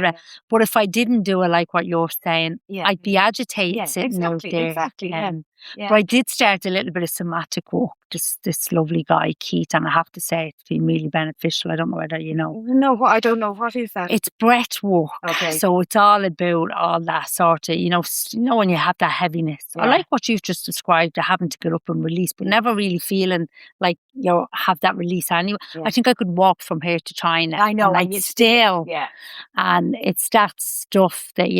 But if I didn't do it like what you're saying, I'd be agitated sitting out there. Exactly. But I did start a little bit of somatic work. This lovely guy, Keith, and I have to say it's been really beneficial. I don't know whether you know. No, I don't know. What is that? It's breath work. Okay. So it's all about all that sort of, when you have that heaviness. I like what you've just described, having to get up and release, but never really feeling like you have that release anyway. I think I could walk from here to China. I know. And still. Yeah. And it's that stuff that,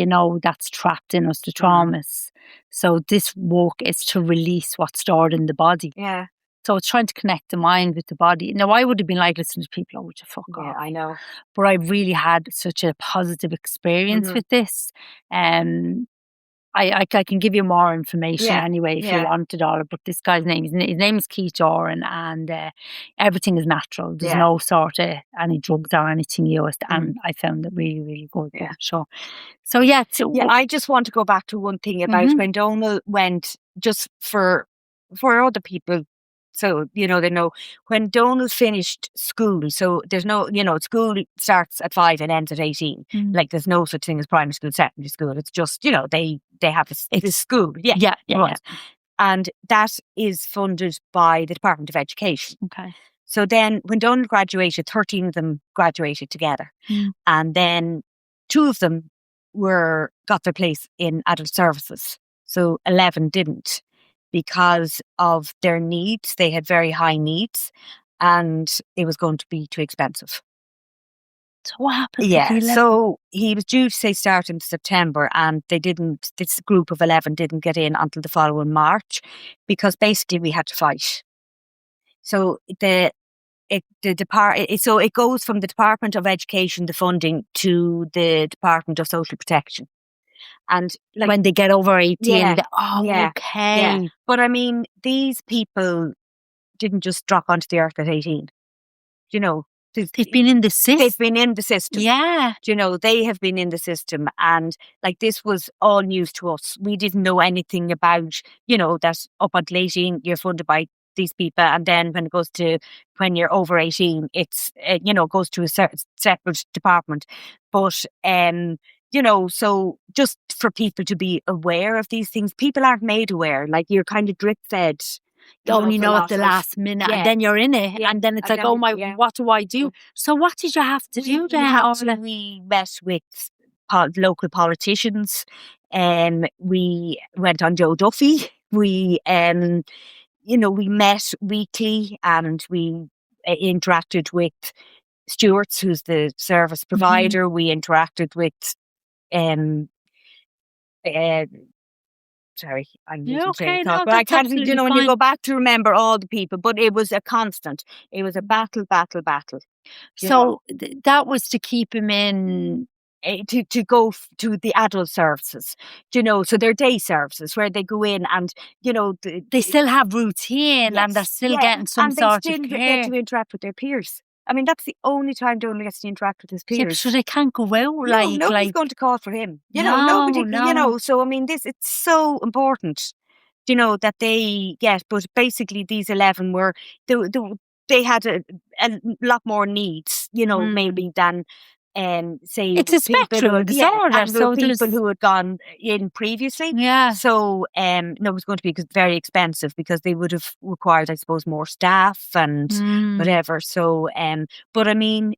that's trapped in us, the traumas. So this work is to release what's stored in the body. Yeah. So it's trying to connect the mind with the body. Now, I would have been listening to people, would you fuck off? Yeah, I know. But I've really had such a positive experience with this. I can give you more information anyway if you wanted all. But this guy's name, his name is Keith Oren, and everything is natural. There's no sort of any drugs or anything used, and I found it really, really good. Yeah. So I just want to go back to one thing about when Donal went, just for other people. So, they know when Donal finished school, so there's no, school starts at 5 and ends at 18. There's no such thing as primary school, secondary school. It's just, they have this school. Yeah. Right. And that is funded by the Department of Education. Okay. So then when Donal graduated, 13 of them graduated together. And then 2 of them got their place in adult services. So 11 didn't. Because of their needs, they had very high needs, and it was going to be too expensive. So what happened? Yeah, so he was due to start in September, and they didn't. This group of 11 didn't get in until the following March, because basically we had to fight. So it goes from the Department of Education, the funding, to the Department of Social Protection. And when they get over 18, okay. Yeah. But I mean, these people didn't just drop onto the earth at 18. They've been in the system. They've been in the system. Yeah. They have been in the system, and this was all news to us. We didn't know anything about, that up until 18, you're funded by these people, and then when you're over 18, it's goes to a separate department. But so just for people to be aware of these things, people aren't made aware. Like, you're kind of drip fed. You only know at the last minute, and then you're in it, and then it's like, oh my, what do I do? So what did you have to do then? We met with local politicians, and we went on Joe Duffy. We we met weekly, and we interacted with Stewart's, who's the service provider. We interacted with sorry, I'm losing train of thought, but I can't think, when you go back to remember all the people, but it was a constant. It was a battle. So that was to keep him in. To go to the adult services, so they're day services where they go in, and they still have routine, and they're still getting some sort of care. And they still get to interact with their peers. I mean, that's the only time Donal gets to interact with his peers. Yeah, so they can't go out. Nobody's going to call for him. Nobody. So I mean, it's so important. That they get. But basically, these 11 were they had a lot more needs. Maybe than. Say it's a spectrum disorder, so people who had gone in previously. Yeah. So it was going to be very expensive, because they would have required, I suppose, more staff and whatever. So, but I mean,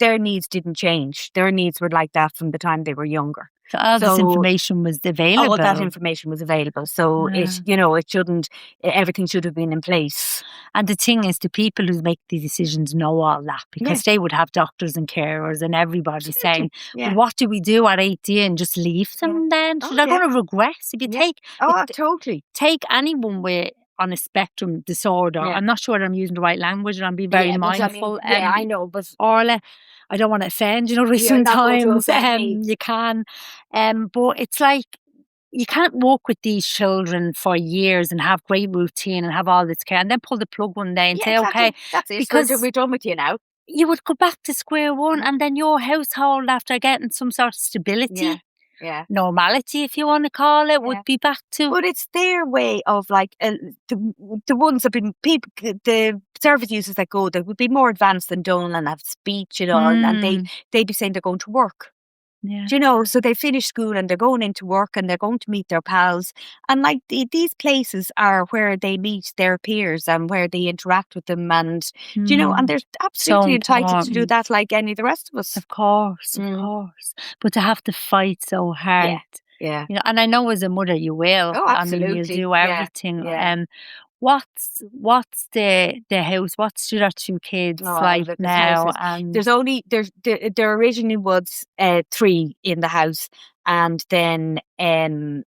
their needs didn't change. Their needs were like that from the time they were younger. So all this information was available. All that information was available. So it shouldn't. Everything should have been in place. And the thing is, the people who make the decisions know all that, because they would have doctors and carers and everybody saying, "But what do we do at 18? Just leave them then? So they're going to regress if you take." Totally. Take anyone on a spectrum disorder. I'm not sure that I'm using the right language, and I'm being very mindful. I know, but Orla, I don't want to offend. Sometimes you can, but it's like, you can't walk with these children for years and have great routine and have all this care, and then pull the plug one day and say, "Okay, that's it. Because we're done with you now." You would go back to square one, and then your household, after getting some sort of stability, normality, if you want to call it, would be back to. But it's their way of, like, the ones that been people, the service users that go there would be more advanced than Donal and have speech and all, and they'd be saying they're going to work. Yeah. So they finish school and they're going into work and they're going to meet their pals, and like these places are where they meet their peers and where they interact with them, and and they're absolutely entitled to do that like any of the rest of us. Of course, but to have to fight so hard, and I know as a mother you will. Oh, absolutely. I mean, you do everything. What's the house? What's your 2 kids like now? And there originally was 3 in the house, and then one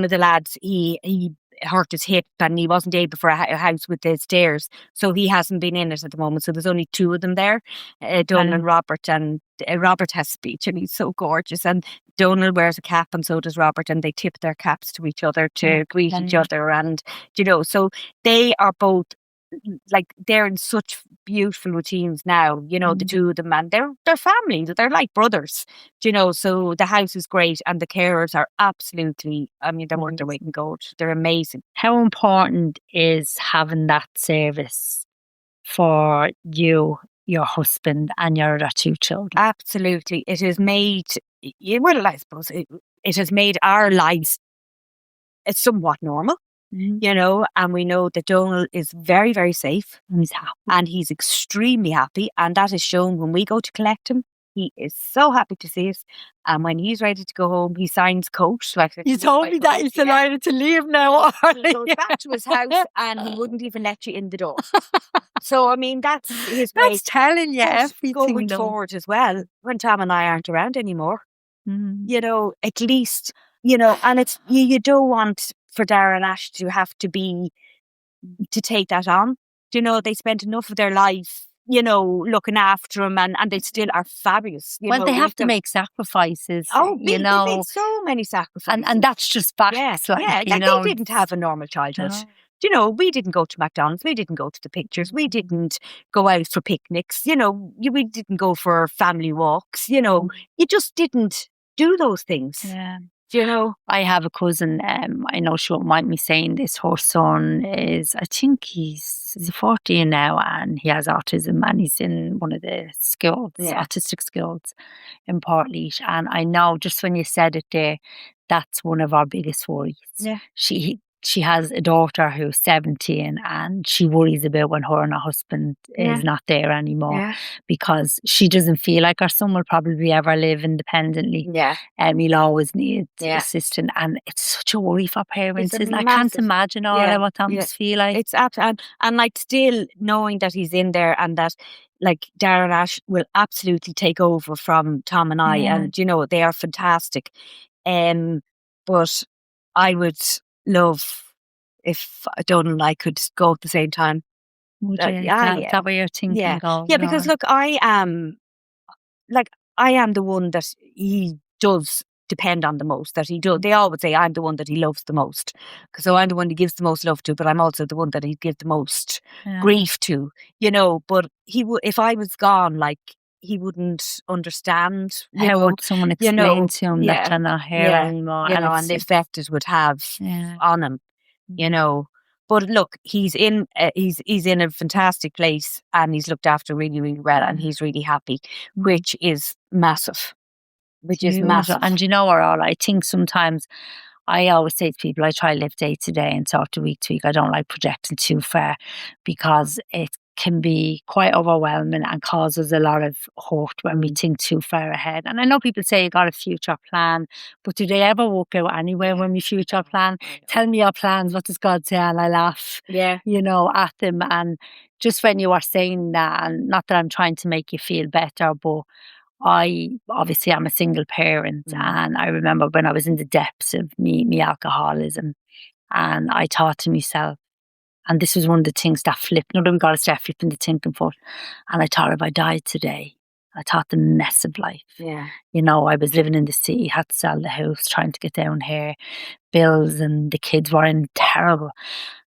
of the lads, he hurt his hip and he wasn't able for a house with the stairs, so he hasn't been in it at the moment. So there's only 2 of them there, Donal and Robert, and Robert has speech and he's so gorgeous, and Donal wears a cap and so does Robert, and they tip their caps to each other to greet each other, and so they are both, like, they're in such beautiful routines now, the 2 of them, and they're family, they're like brothers, so the house is great, and the carers are absolutely, I mean, they're worth their weight in gold. They're amazing. How important is having that service for you, your husband, and your other 2 children? Absolutely. It has made, I suppose it has made our lives somewhat normal. And we know that Donal is very, very safe, and he's happy, and he's extremely happy, and that is shown when we go to collect him. He is so happy to see us, and when he's ready to go home, he signs coat. You told me that he's delighted to leave now. He goes back to his house, and he wouldn't even let you in the door. So I mean, that's his way. That's telling you everything going forward as well. When Tom and I aren't around anymore, at least and it's you don't want for Dara and Ash to have to take that on. They spent enough of their life, looking after him, and they still are fabulous. Well, they have to make sacrifices. They made so many sacrifices. And that's just facts. They didn't have a normal childhood. We didn't go to McDonald's, we didn't go to the pictures, we didn't go out for picnics, we didn't go for family walks, you just didn't do those things. Yeah. You know? I have a cousin, I know she won't mind me saying this, her son is, I think he's 14 now, and he has autism, and he's in one of the schools, Yeah. autistic schools in Portlaoise. And I know just when you said it there, that's one of our biggest worries. Yeah. She has a daughter who's 17, and she worries about when her and her husband Yeah. is not there anymore, Yeah. because she doesn't feel like her son will probably ever live independently. Yeah. He'll always need Yeah. assistance, and it's such a worry for parents, It's a isn't it? I can't massive. imagine all Yeah. what that Yeah. must feel like. It's and like still knowing that he's in there and that like Darren Ash will absolutely take over from Tom and I, Yeah. and you know they are fantastic. But I would love if Donal and I could go at the same time. Would you? Is Yeah, that where you're thinking yeah, of, yeah. Because Laura? look, like I am the one that he does depend on the most. That he does. They always say I'm the one that he loves the most, because so I'm the one he gives the most love to. But I'm also the one that he gives the most Yeah. grief to. You know. But he would, if I was gone, like he wouldn't understand. How would someone explain to him that you're not here anymore? you know, and the effect it would have on him. You know. But look, he's in he's in a fantastic place, and he's looked after really, really well, and he's really happy, which is massive. Which is massive. And you know, Orla, I think sometimes I always say to people, I try to live day to day and sort of week to week. I don't like projecting too far, because it can be quite overwhelming and causes a lot of hurt when we think too far ahead. And I know people say you got a future plan, but do they ever work out anywhere when we future plan? Tell me your plans, what does God say? And I laugh, you know, at them. And just when you are saying that, and not that I'm trying to make you feel better, but obviously I'm a single parent, and I remember when I was in the depths of me alcoholism, and I thought to myself, and this was one of the things that flipped. We got to start flipping the thinking foot. And I thought, if I died today, I thought the mess of life. Yeah. You know, I was living in the city, had to sell the house, trying to get down here, bills, and the kids were in terrible.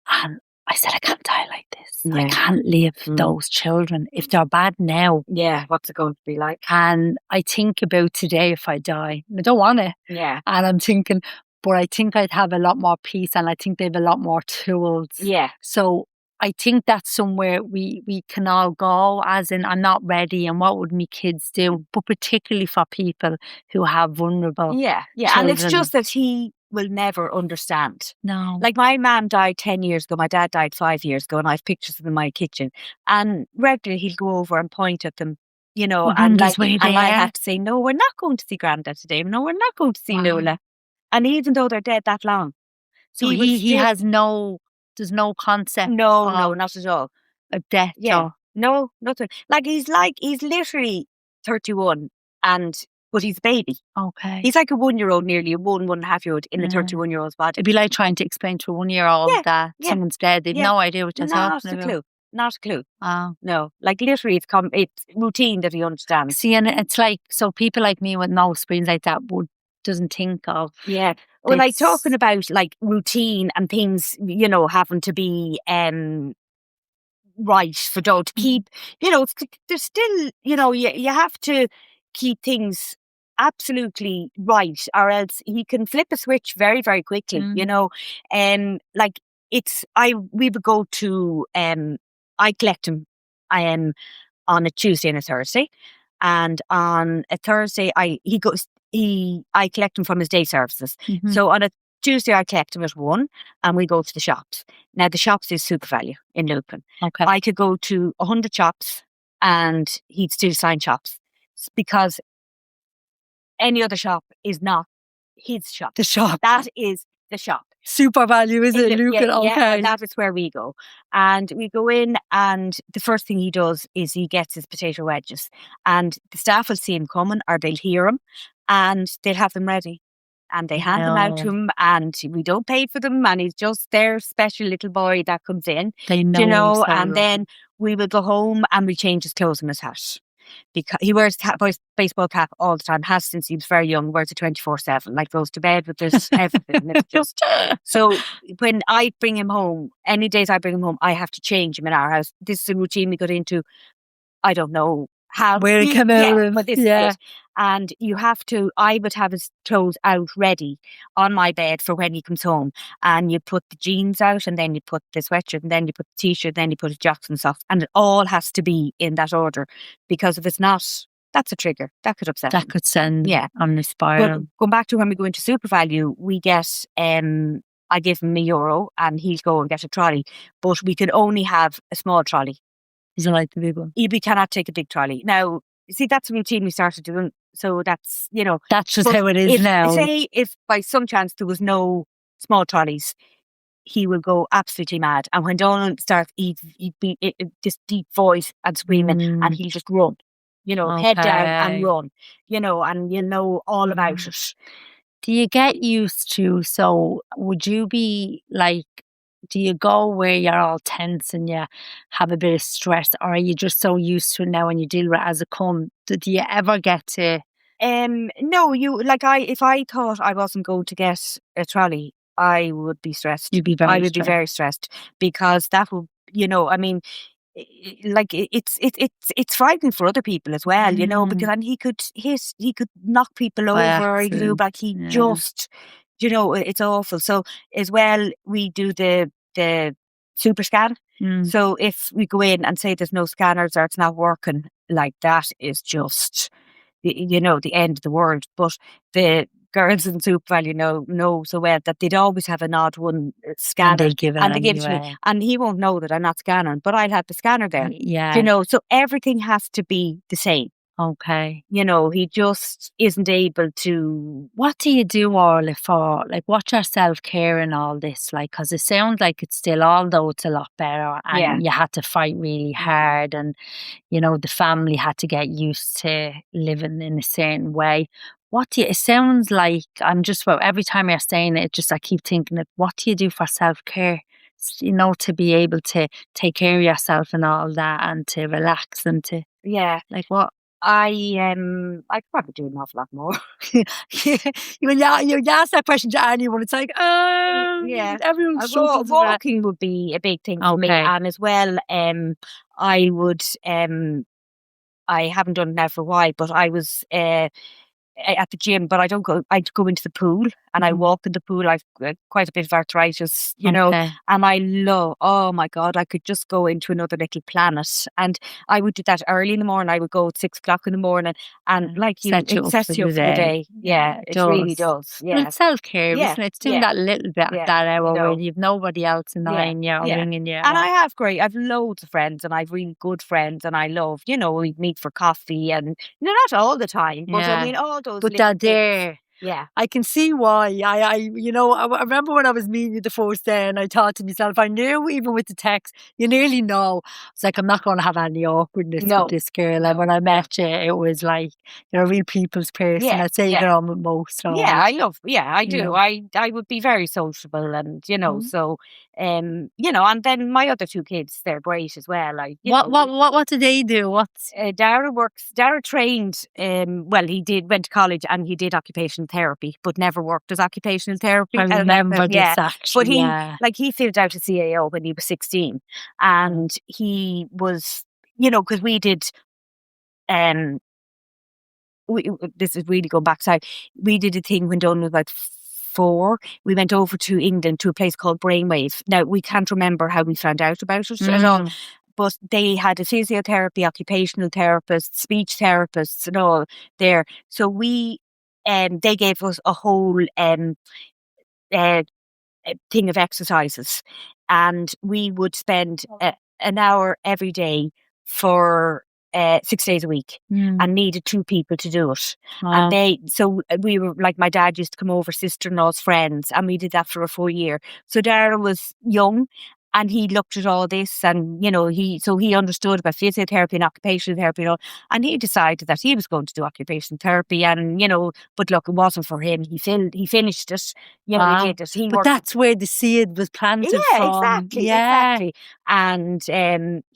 And I said, I can't die like this. I can't leave those children. If they're bad now. Yeah, what's it going to be like? And I think about today if I die. I don't want it. Yeah. And I'm thinking, but I think I'd have a lot more peace, and I think they have a lot more tools. Yeah. So I think that's somewhere we can all go, as in I'm not ready, and what would my kids do? But particularly for people who have vulnerable children. And it's just that he will never understand. No. Like my mum died 10 years ago, my dad died 5 years ago, and I have pictures of them in my kitchen. And regularly he'll go over and point at them, you know, and I have to say, no, we're not going to see Grandad today. No, we're not going to see Lola. And even though they're dead that long. So he has there's no concept. No, not at all. Of death. Yeah. No, nothing. He's literally 31, but he's a baby. Okay. He's like a 1-year-old, nearly a 1.5-year-old in a 31-year-old's body. It'd be like trying to explain to a 1-year-old that someone's dead. They've no idea what you're talking about. Not a clue. Oh. No. Like literally it's routine that he understands. See, and it's like, so people like me with no screens like that doesn't think of. Yeah. Well, like talking about like routine and things, you know, having to be right for Doe to keep, you know, there's still, you know, you have to keep things absolutely right, or else he can flip a switch very, very quickly, you know. Like we would go to I collect him on a Tuesday and a Thursday, and on a Thursday I collect him from his day services. So on a Tuesday I collect him at 1, and we go to the shops. Now the shops is Super Value in Lupin. Okay. I could go to 100 shops and he'd still sign shops, because any other shop is not his shop. The shop. That is the shop. Super Value, is it, Lucan? Okay. That is where we go. And we go in, and the first thing he does is he gets his potato wedges. And the staff will see him coming, or they'll hear him, and they'll have them ready. And they hand them out to him, and we don't pay for them, and he's just their special little boy that comes in. They know, you know, and then we will go home and we change his clothes and his hat. Because he wears a baseball cap all the time, has since he was very young, wears it 24/7, like goes to bed with this, everything. It's just, so when I bring him home, any days I bring him home, I have to change him in our house. This is a routine we got into, I don't know how where it came out of. but this is Yeah. it. And you have to, I would have his clothes out ready on my bed for when he comes home. And you put the jeans out, and then you put the sweatshirt, and then you put the t-shirt, then you put his jocks and stuff. And it all has to be in that order, because if it's not, that's a trigger. That could upset That him. could send Yeah. on a But spiral. going back to when we go into super value, we get, I give him €1 and he'll go and get a trolley. But we can only have a small trolley. Is it like the big one? We cannot take a big trolley. Now, you see, that's a routine we started doing. So that's, That's just but how it is now. say if by some chance there was no small trolleys, he will go absolutely mad. And when Donal starts, he'd be this deep voice and screaming, and he'll just run, head down and Okay. run, and all about it. Do you get used to, so would you be like, do you go where you're all tense and you have a bit of stress, or are you just so used to it now and you deal with it as it comes? Do you ever get to, No, if I thought I wasn't going to get a trolley, I would be stressed. you'd be I very would be stressed? very stressed, because that would, I mean, it's frightening for other people as well, because and he could knock people By over, he could do, accident. like he Yeah. just, it's awful. So as well, we do the super scan. So if we go in and say there's no scanners or it's not working, like that is just, the end of the world. But the girls in Super Value know so well that they'd always have an odd one And scanner, they give it and they give it to me, anyway. and he won't know that I'm not scanning, but I'll have the scanner there. Yeah. So everything has to be the same. Okay. He just isn't able to. What do you do, Orla, for, like, what's your self-care and all this? Like, because it sounds like it's still, although it's a lot better, and Yeah. you had to fight really hard, and, the family had to get used to living in a certain way. It sounds like, every time you're saying it, I keep thinking of, what do you do for self-care? To be able to take care of yourself and all that, and to relax, and to, Yeah. like, what? I could probably do an awful lot more. When you ask that question to anyone, it's like, Yeah. everyone struggles with that. Walking would be a big thing for me, Okay. and as well, I would, I haven't done it now for a while, but I was at the gym, but I don't go. I go into the pool and I walk in the pool. I've quite a bit of arthritis, Okay. and I love. Oh my God, I could just go into another little planet. And I would do that early in the morning. I would go at 6 o'clock in the morning, and like Set you it up sets for you the up for the day. day. Yeah, it really does. Well, Yeah, it's self-care, Yeah, isn't it? It's doing yeah, that little bit yeah, at that hour you where know. you've nobody else annoying you or yeah. ringing you. And I have loads of friends, and I've really good friends, and I love, we meet for coffee, and not all the time, but I Yeah. mean all those But little they're things. there. Yeah. I can see why. I remember when I was meeting you the first day, and I thought to myself, I knew even with the text, you nearly know. It's like, I'm not going to have any awkwardness with this girl. And when I met you, it was like, you're a real people's person. Yeah, I'd say you get on with most. So, I do. know. I would be very sociable, and so and then my other two kids, they're great as well. What do they do? Dara trained, well, went to college and he did occupational therapy, but never worked as occupational therapy. I remember this But actually. he filled out a CAO when he was 16, and he was, because we did, this is really going back. So we did a thing when Donal was about 4. We went over to England to a place called Brainwave. Now, we can't remember how we found out about it at all, but they had a physiotherapy, occupational therapist, speech therapists and all there. So they gave us a whole thing of exercises, and we would spend an hour every day for 6 days a week, and needed 2 people to do it. Wow. And we were like, my dad used to come over, sister-in-law's friends, and we did that for a full year. So Dara was young, and he looked at all this, and he understood about physiotherapy and occupational therapy and all, and he decided that he was going to do occupational therapy, and but look, it wasn't for him. He finished it. He did it. But that's where the seed was planted from. Exactly. And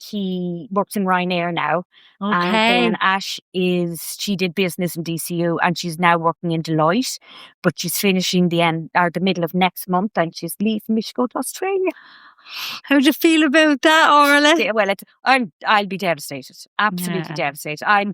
he works in Ryanair now. Okay. And then Ash she did business in DCU, and she's now working in Deloitte, but she's finishing the middle of next month, and she's leaving me to go to Australia. How do you feel about that, Orla? Yeah, well, I'll be devastated, absolutely Yeah. devastated. I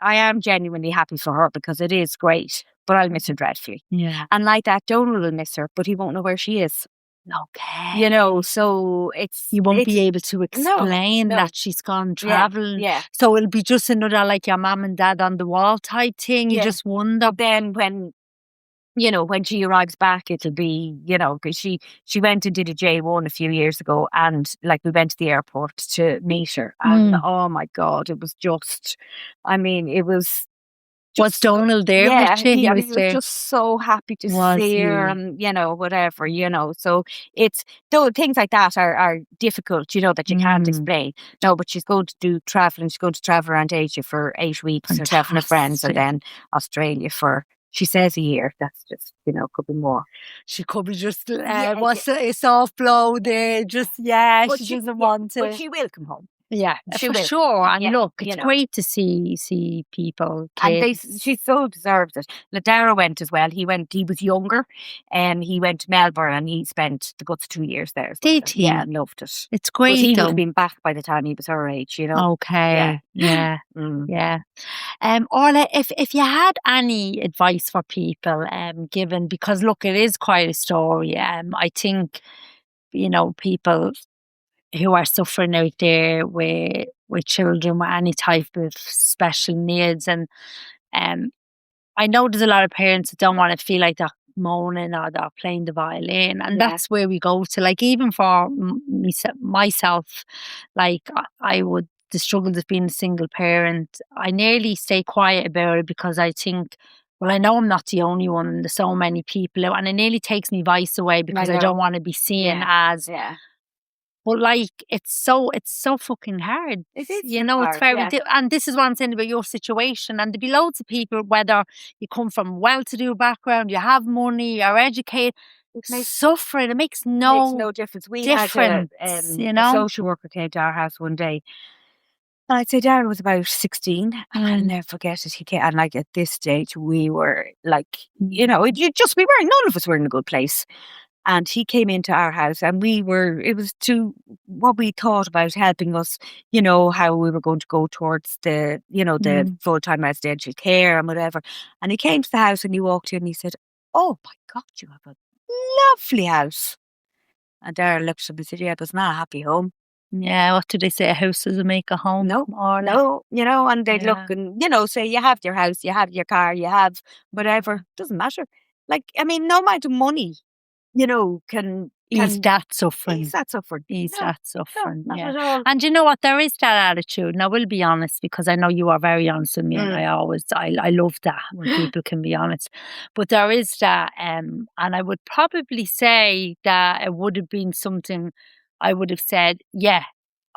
am genuinely happy for her because it is great, but I'll miss her dreadfully. Yeah. And like that, Donal will miss her, but he won't know where she is. Okay. So You won't be able to explain no. that she's gone Yeah, travelling. yeah. So it'll be just another like your mum and dad on the wall type thing. You Yeah. just wonder. But then when she arrives back, it'll be, because she went and did a J1 a few years ago, and like we went to the airport to meet her, and oh my God, it was just, I mean, it was Was just, Donal there with you? He was he was there. just so happy to Was see her, he? and whatever, so it's, though things like that are difficult, that you can't explain. No, but she's going to do traveling. She's going to travel around Asia for 8 weeks, herself and her friends, and then Australia for, she says, a year. That's just, could be more. She could be just what's a soft blow there. Just But she she, doesn't want to. but she will come home. Yeah, She for will. sure. And Yeah, look, it's great to see people, and kids. she so deserves it. Ladara went as well. He was younger, and he went to Melbourne, and he spent the guts 2 years there. Did he? Yeah, loved it. It's But great he would though. have been back by the time he was her age, Okay. Yeah. Mm. Yeah. Orla, if you had any advice for people, given, because look, it is quite a story. I think, people who are suffering out there with children with any type of special needs, and I know there's a lot of parents that don't want to feel like they're moaning or they're playing the violin, and that's where we go to. Like even for myself, like I would, the struggles of being a single parent, I nearly stay quiet about it because I think, well, I know I'm not the only one, and there's so many people out, and it nearly takes me voice away because I don't want to be seen as. But like it's so fucking hard. It is, it's very and this is what I'm saying about your situation. And there'll be loads of people, whether you come from well-to-do background, you have money, you're educated, suffering. It makes no difference. We difference. had a social worker came to our house one day, and I'd say Darren was about 16, and I'll never forget it. He came, and like at this stage, we were like, we weren't. None of us were in a good place. And he came into our house, and it was to what we thought about helping us, how we were going to go towards the, the full-time residential care and whatever. And he came to the house, and he walked in, and he said, "Oh my God, you have a lovely house." And Darren looked at him and said, "Yeah, but it's not a happy home." Yeah, what did they say? A house doesn't make a home. No, and they'd look and, say, you have your house, you have your car, you have whatever. Doesn't matter. Like, I mean, no amount of money, can ease that suffering. Ease that suffering. Not at all. And you know what? There is that attitude. Now, we'll be honest, because I know you are very honest with me, and I love that when people can be honest. But there is that, and I would probably say that it would have been something I would have said, yeah,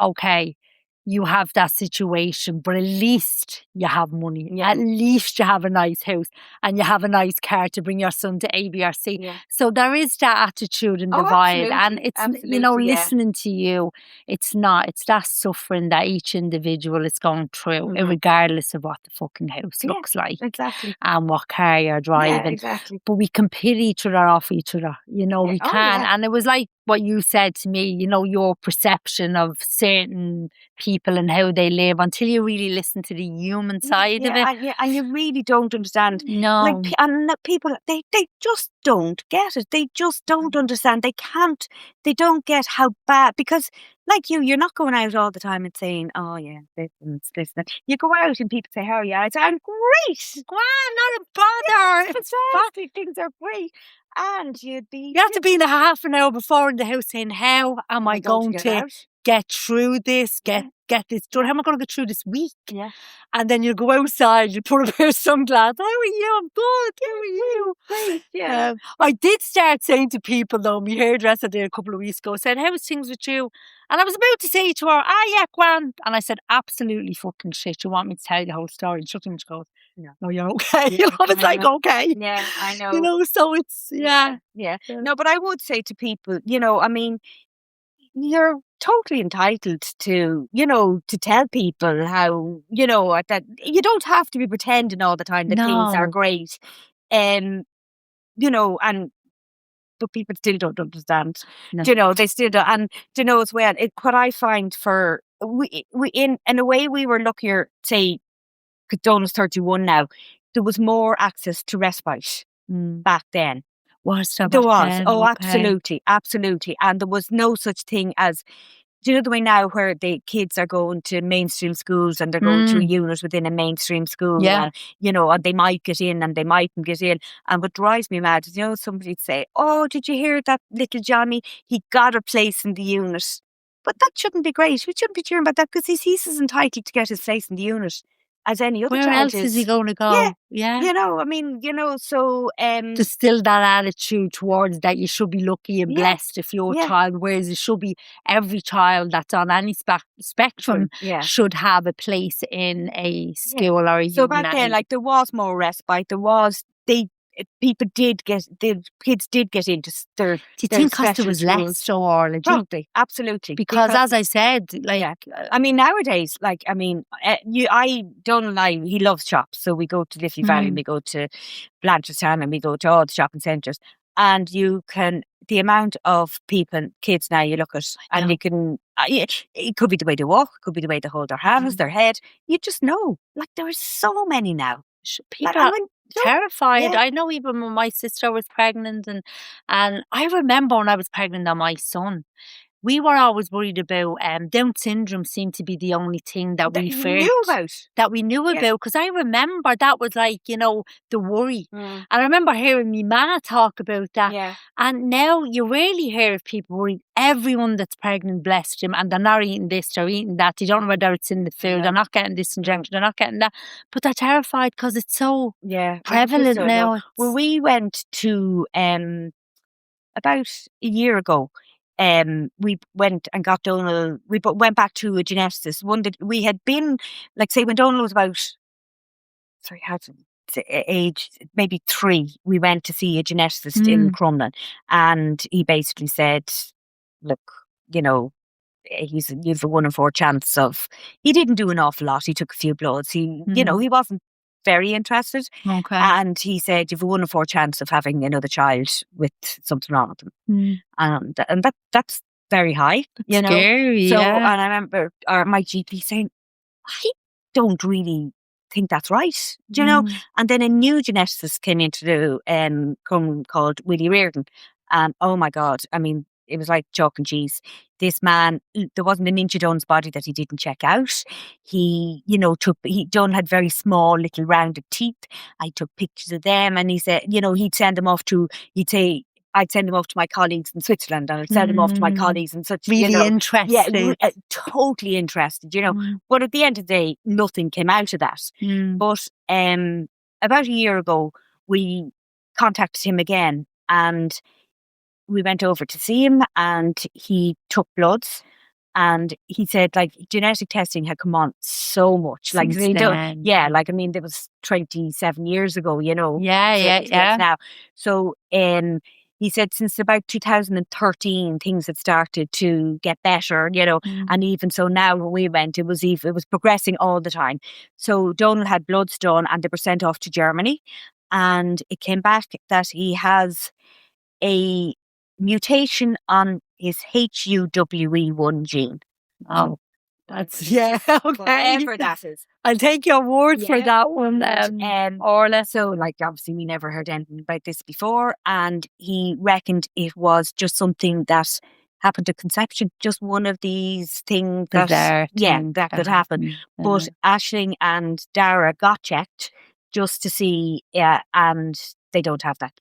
okay, you have that situation, but at least you have money. Yeah. At least you have a nice house, and you have a nice car to bring your son to A, B, or C. Yeah. So there is that attitude and divide. And it's, listening to you, it's that suffering that each individual is going through, regardless of what the fucking house looks like. Exactly. And what car you're driving. Yeah, exactly. But we can pit each other off each other. We can. And it was like what you said to me, your perception of certain people and how they live, until you really listen to the human side of it. And you really don't understand. No. And people, they just don't get it. They just don't understand. They don't get how bad, because like you're not going out all the time and saying, "Oh yeah, this and this." You go out and people say, "How are you?" I say, "I'm great. Not a bother. It's fantastic. Things are great." And you have to be in a half an hour before in the house saying, "How am I going to get through this? Get this done? How am I going to get through this week?" Yeah. And then you go outside, you put a pair of sunglasses. "How are you? I'm good. How are you?" Great. Yeah. I did start saying to people, though, my hairdresser did a couple of weeks ago, said, "How's things with you?" And I was about to say to her, "Yeah, grand." And I said, "Absolutely fucking shit. You want me to tell you the whole story?" And she goes, "No, you're okay." Yeah, I was like, "Okay." Yeah, I know. So it's, yeah. No, but I would say to people, I mean, you're totally entitled to, to tell people how, that you don't have to be pretending all the time that things are great. And but people still don't understand. No. Do you know, they still don't. And do you know as well, what I find we in a way we were luckier, say, because Donal's 31 now, there was more access to respite back then. Was there There back was. then? Oh, Okay. absolutely. Absolutely. And there was no such thing as, do you know the way now where the kids are going to mainstream schools and they're going to a unit within a mainstream school, Yeah. and, you know, and they might get in and they mightn't get in. And what drives me mad is, you know, somebody'd say, oh, did you hear that little Johnny? He got a place in the unit. But that shouldn't be great. We shouldn't be cheering about that, because he's as entitled to get his place in the unit as any other Where child else is he going to go? Yeah. You know, I mean, you know, so There's still that attitude towards that you should be lucky and blessed if your child, whereas it should be every child that's on any spectrum should have a place in a school or a So unit. back then, like, there was more respite. There was, kids did get into their. Do you think because there was less, so Orla? Probably, absolutely. Because as I said, like, I mean, nowadays, like, I mean, Donal and I, he loves shops, so we go to Liffey Valley, we go to Blanchardstown, and we go to all the shopping centres, and you can, the amount of people, kids now you look at, and you can, it could be the way they walk, it could be the way they hold their hands, their head, you just know, like, there are so many now. People are terrified. I know even when my sister was pregnant, and I remember when I was pregnant on my son, we were always worried about Down syndrome. Seemed to be the only thing that we knew about. That we knew about, because I remember that was like, you know, the worry. And I remember hearing my ma talk about that. And now you rarely hear of people worrying. Everyone that's pregnant, blessed him, and they're not eating this, they're eating that. They don't know whether it's in the food. They're not getting this injection. They're not getting that. But they're terrified because it's so prevalent now. Well, we went to about a year ago. We went and got Donal. We went back to a geneticist. One that we had been, like, say, when Donal was about, age maybe 3, we went to see a geneticist in Crumlin, and he basically said, "Look, you know, you've a 1 in 4 chance of." He didn't do an awful lot. He took a few bloods. He, you know, he wasn't very interested. Okay. And he said, "You've a 1 in 4 chance of having another child with something wrong with them." And that's very high. You know, scary. So, and I remember my GP saying, "I don't really think that's right." Do you know? And then a new geneticist came into the called Willie Reardon, and oh my God, I mean, it was like chalk and cheese. This man, there wasn't an inch of Don's body that he didn't check out. He, you know, Don had very small little rounded teeth. I took pictures of them, and he said, you know, he'd say, I'd send them off to my colleagues in Switzerland, and I'd send them off to my colleagues in such, really, you know, interested. Totally interested, you know. But at the end of the day, nothing came out of that. But about a year ago, we contacted him again, and we went over to see him, and he took bloods, and he said, like, genetic testing had come on so much. Like, they don't, like, I mean, there was 27 years ago, you know. Now. So he said since about 2013, things had started to get better, you know, and even so now when we went, it was progressing all the time. So Donal had bloods done, and they were sent off to Germany, and it came back that he has a mutation on his HUWE1 gene. Oh, that's okay. Whatever that is. I'll take your word for that one, Orla. So, like, obviously we never heard anything about this before, and he reckoned it was just something that happened at conception, just one of these things that could happen. But Aisling and Dara got checked just to see, and they don't have that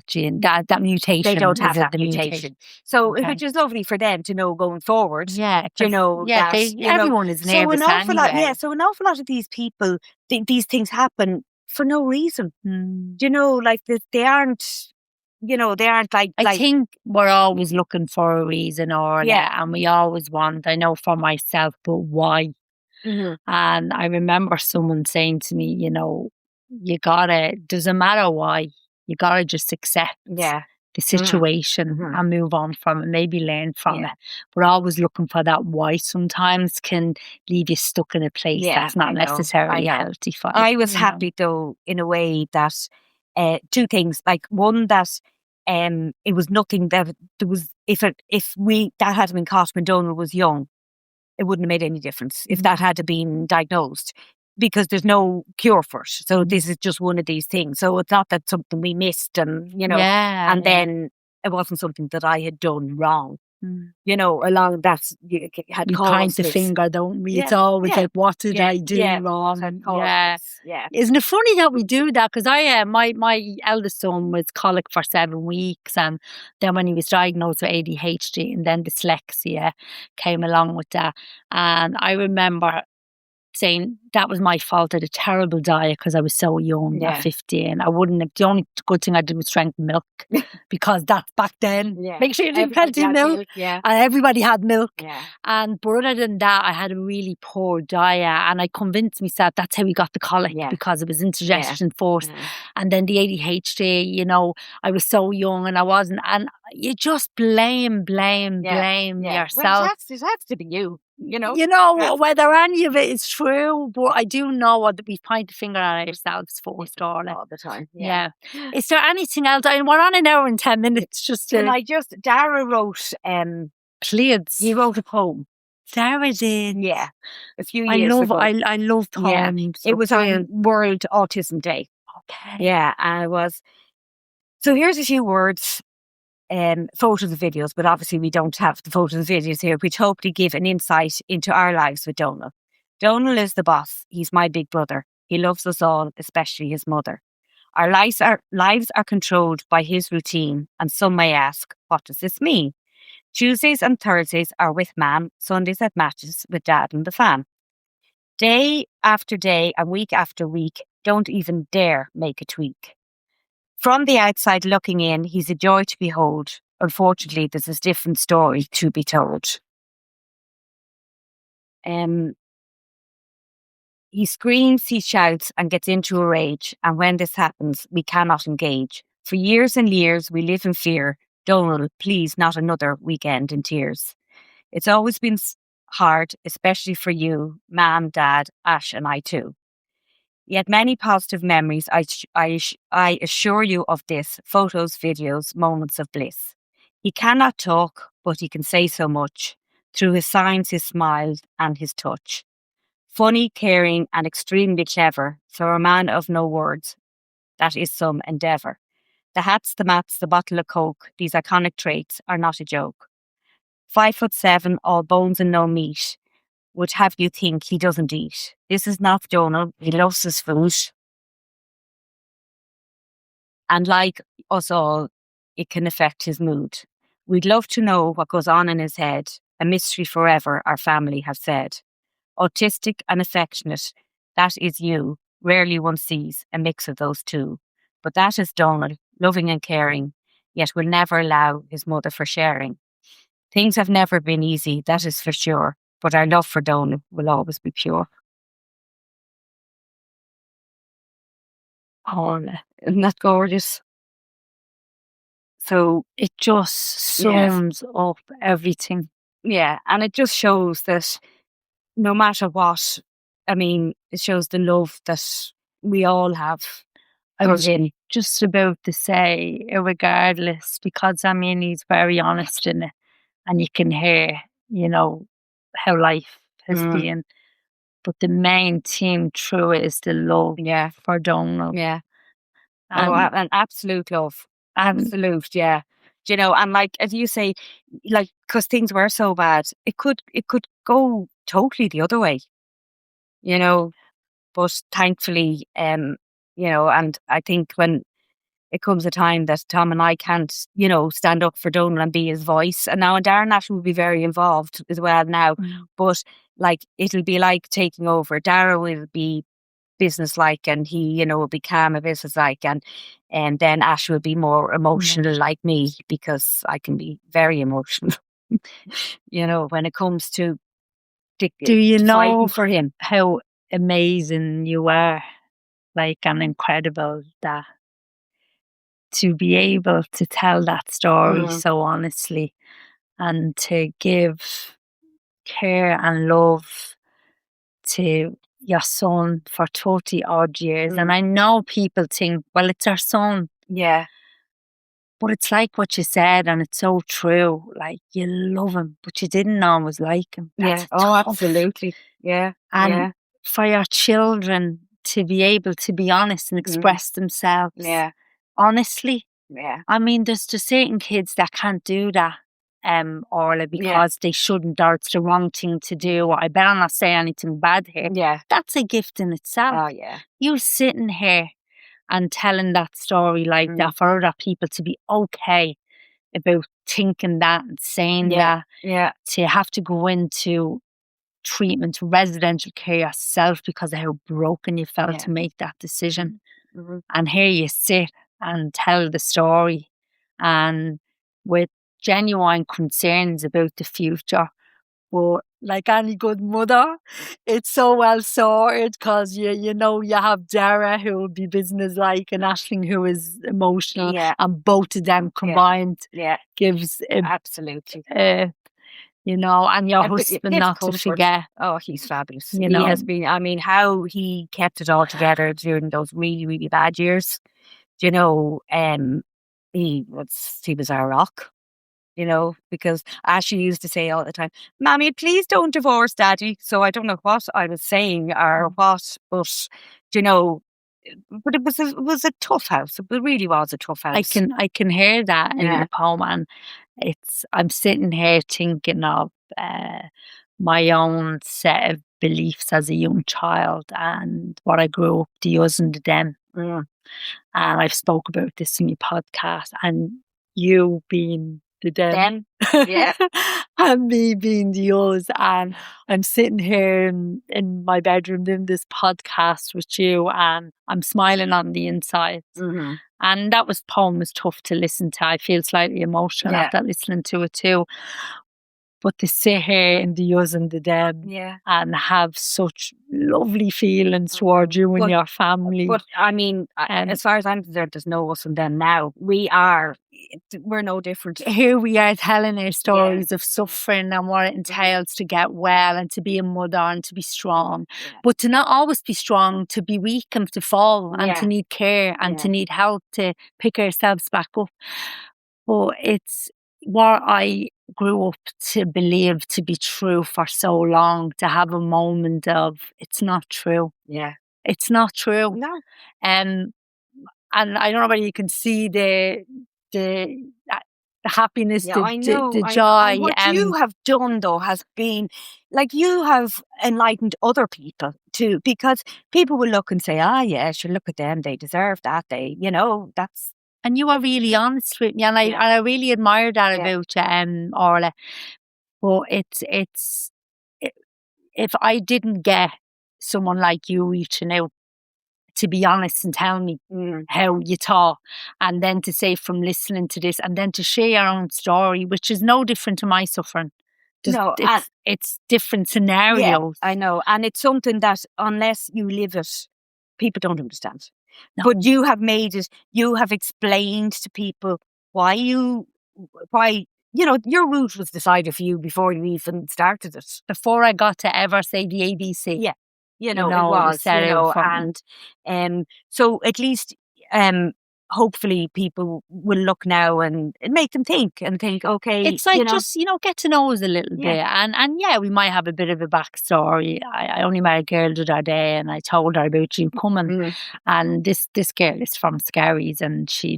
gene, that mutation. They don't have that mutation. So, which is lovely for them to know going forward. Yeah, you know, that, everyone is nervous anyway. So an awful lot of these people, these things happen for no reason. You know, like they aren't. You know, they aren't like. I think we're always looking for a reason, and we always want. I know for myself, but why? And I remember someone saying to me, you know, doesn't matter why. You gotta just accept the situation and move on from it, maybe learn from it. We're always looking for that why sometimes can leave you stuck in a place that's not necessarily healthy for you. I was happy though, in a way, that 2 things. Like, one, that it was nothing that there was, if that had been caught when Donal was young, it wouldn't have made any difference if that had been diagnosed, because there's no cure for it. So this is just one of these things. So it's not that something we missed and, then it wasn't something that I had done wrong. Along that's had we caused point the this. finger, don't we? Yeah, It's always yeah, like, what did I do what wrong? had caused this. Yeah. Isn't it funny that we do that? Because my eldest son was colic for 7 weeks, and then when he was diagnosed with ADHD, and then dyslexia came along with that. And I remember saying that was my fault. I had a terrible diet because I was so young at 15. I wouldn't have. The only good thing I did was drank milk because that's back then. Make sure you drink plenty of milk. And everybody had milk. But other than that, I had a really poor diet, and I convinced myself that's how we got the colic because it was indigestion force. And then the ADHD, I was so young and I wasn't. And you just blame yourself. Well, it has to be you. Whether any of it is true, but I do know that we point the finger at ourselves first, Orla. All the time. Yeah. Is there anything else? I mean, we're on an hour and 10 minutes. Dara wrote, Please. He wrote a poem. Dara did. Yeah. A few years ago. I love poems. It was on World Autism Day. Okay. Yeah, and it was. So here's a few words. Photos and videos, but obviously we don't have the photos and videos here, which hopefully give an insight into our lives with Donal. Donal is the boss. He's my big brother. He loves us all, especially his mother. Our lives are controlled by his routine, and some may ask, what does this mean? Tuesdays and Thursdays are with Mam, Sundays at matches with Dad and the fam. Day after day and week after week, don't even dare make a tweak. From the outside looking in, he's a joy to behold. Unfortunately, there's a different story to be told. He screams, he shouts, and gets into a rage. And when this happens, we cannot engage. For years and years, we live in fear. Donal, please, not another weekend in tears. It's always been hard, especially for you, Mam, Dad, Ash, and I too. Yet many positive memories, I assure you of this, photos, videos, moments of bliss. He cannot talk, but he can say so much, through his signs, his smile, and his touch. Funny, caring, and extremely clever, for a man of no words, that is some endeavour. The hats, the mats, the bottle of Coke, these iconic traits are not a joke. 5'7", all bones and no meat, would have you think he doesn't eat. This is not Donal, he loves his food. And like us all, it can affect his mood. We'd love to know what goes on in his head, a mystery forever, our family have said. Autistic and affectionate, that is you, rarely one sees a mix of those two. But that is Donal, loving and caring, yet will never allow his mother for sharing. Things have never been easy, that is for sure. But our love for Donal will always be pure. Orla, isn't that gorgeous? So it just sums up everything. Yeah, and it just shows that no matter what, I mean, it shows the love that we all have. I was just about to say, regardless, because I mean, he's very honest in it, and you can hear, how life has been. But the main theme through it is the love for Donal. Yeah. An absolute love. Absolute, yeah. And like, as you say, like, because things were so bad, it could go totally the other way, but thankfully, and I think when it comes a time that Tom and I can't, stand up for Donal and be his voice. And now, and Darren Ashton will be very involved as well now. But like, it'll be like taking over. Dara will be business-like, and he, will be calm and business-like. And then Ash will be more emotional like me, because I can be very emotional, when it comes to do you know fighting for him. How amazing you are, like, and incredible that to be able to tell that story so honestly, and to give care and love to your son for 30 odd years. And I know people think, well, it's our son. Yeah. But it's like what you said, and it's so true. Like, you love him, but you didn't always like him. That's Yeah. Oh, tough. absolutely. Yeah. And Yeah. for your children to be able to be honest and Mm. express themselves Yeah. honestly. Yeah. I mean, there's just certain kids that can't do that, Orla, Yeah. because they shouldn't, or it's the wrong thing to do. I better not say anything bad here. Yeah. That's a gift in itself. Oh, yeah. You sitting here and telling that story like Mm. that for other people to be okay about thinking that and saying Yeah. that, Yeah. to have to go into treatment, residential care yourself because of how broken you felt Yeah. to make that decision. Mm-hmm. And here you sit and tell the story, and with genuine concerns about the future. But like any good mother, it's so well sorted because you know you have Dara who will be businesslike and Aisling who is emotional, Yeah. and both of them combined Yeah. gives Absolutely. you know, and your It husband gives not to comfort. forget. Oh, he's fabulous. You He know, has been, I mean, how he kept it all together during those really, really bad years. You know, he was our rock, you know, because Ashley used to say all the time, Mommy, please don't divorce Daddy. So I don't know what I was saying or what, but, you know, but it was a tough house. It really was a tough house. I can hear that in Yeah. the poem, and I'm sitting here thinking of my own set of beliefs as a young child and what I grew up, the us and the them. Mm. And I've spoke about this in my podcast, and you being the them. Yeah. And me being the us. And I'm sitting here in my bedroom doing this podcast with you, and I'm smiling on the inside. Mm-hmm. And poem was tough to listen to. I feel slightly emotional Yeah. after listening to it too. But to sit here in the us and the them Yeah. and have such lovely feelings towards you and But- your family. But I mean, as far as I'm concerned, there's no us and them now. We're no different. Here we are telling our stories of suffering and what it entails to get well and to be a mother and to be strong. Yeah. But to not always be strong, to be weak and to fall and to Yeah. need care and to need help to pick ourselves back up. But it's what I grew up to believe to be true for so long, to have a moment of, it's not true. Yeah. It's not true. No. And I don't know whether you can see the happiness, Yeah, I know. the I know. joy. And what you have done, though, has been like you have enlightened other people too, because people will look and say, "Ah, yeah, sure, look at them. They deserve that. They, you know, that's." And you are really honest with me, and I really admire that Yeah. about you, Orla. But if I didn't get someone like you reaching out to be honest and tell me how you thought, and then to say from listening to this, and then to share your own story, which is no different to my suffering. No, it's different scenarios. I know, and it's something that unless you live it, people don't understand. No. But you have made it. You have explained to people why you know your route was decided for you before you even started it. Before I got to ever say the ABC. Yeah. You know, it it was, set you know, out for me. and so at least hopefully people will look now and make them think, okay, It's like, you know, just, get to know us a little bit. And yeah, we might have a bit of a backstory. I only met a girl the other day and I told her about you coming. And this girl is from Scaries, and she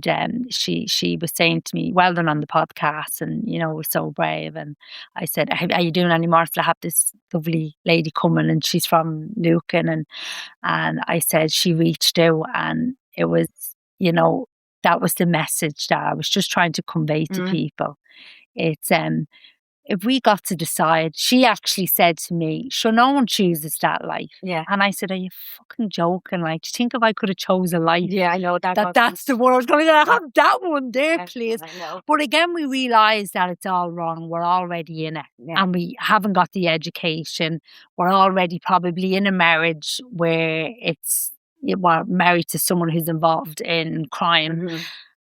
was saying to me, well done on the podcast, and, we're so brave. And I said, are you doing any more? So I have this lovely lady coming, and she's from Lucan. And I said, she reached out, and it was, that was the message that I was just trying to convey to people. It's if we got to decide, she actually said to me, sure, no one chooses that life. Yeah. And I said, are you fucking joking? Like, do you think if I could have chose a life? Yeah, I know That's the one I was going to have that one there, please. I know. But again, we realise that it's all wrong. We're already in it. Yeah. And we haven't got the education. We're already probably in a marriage where we're married to someone who's involved in crime.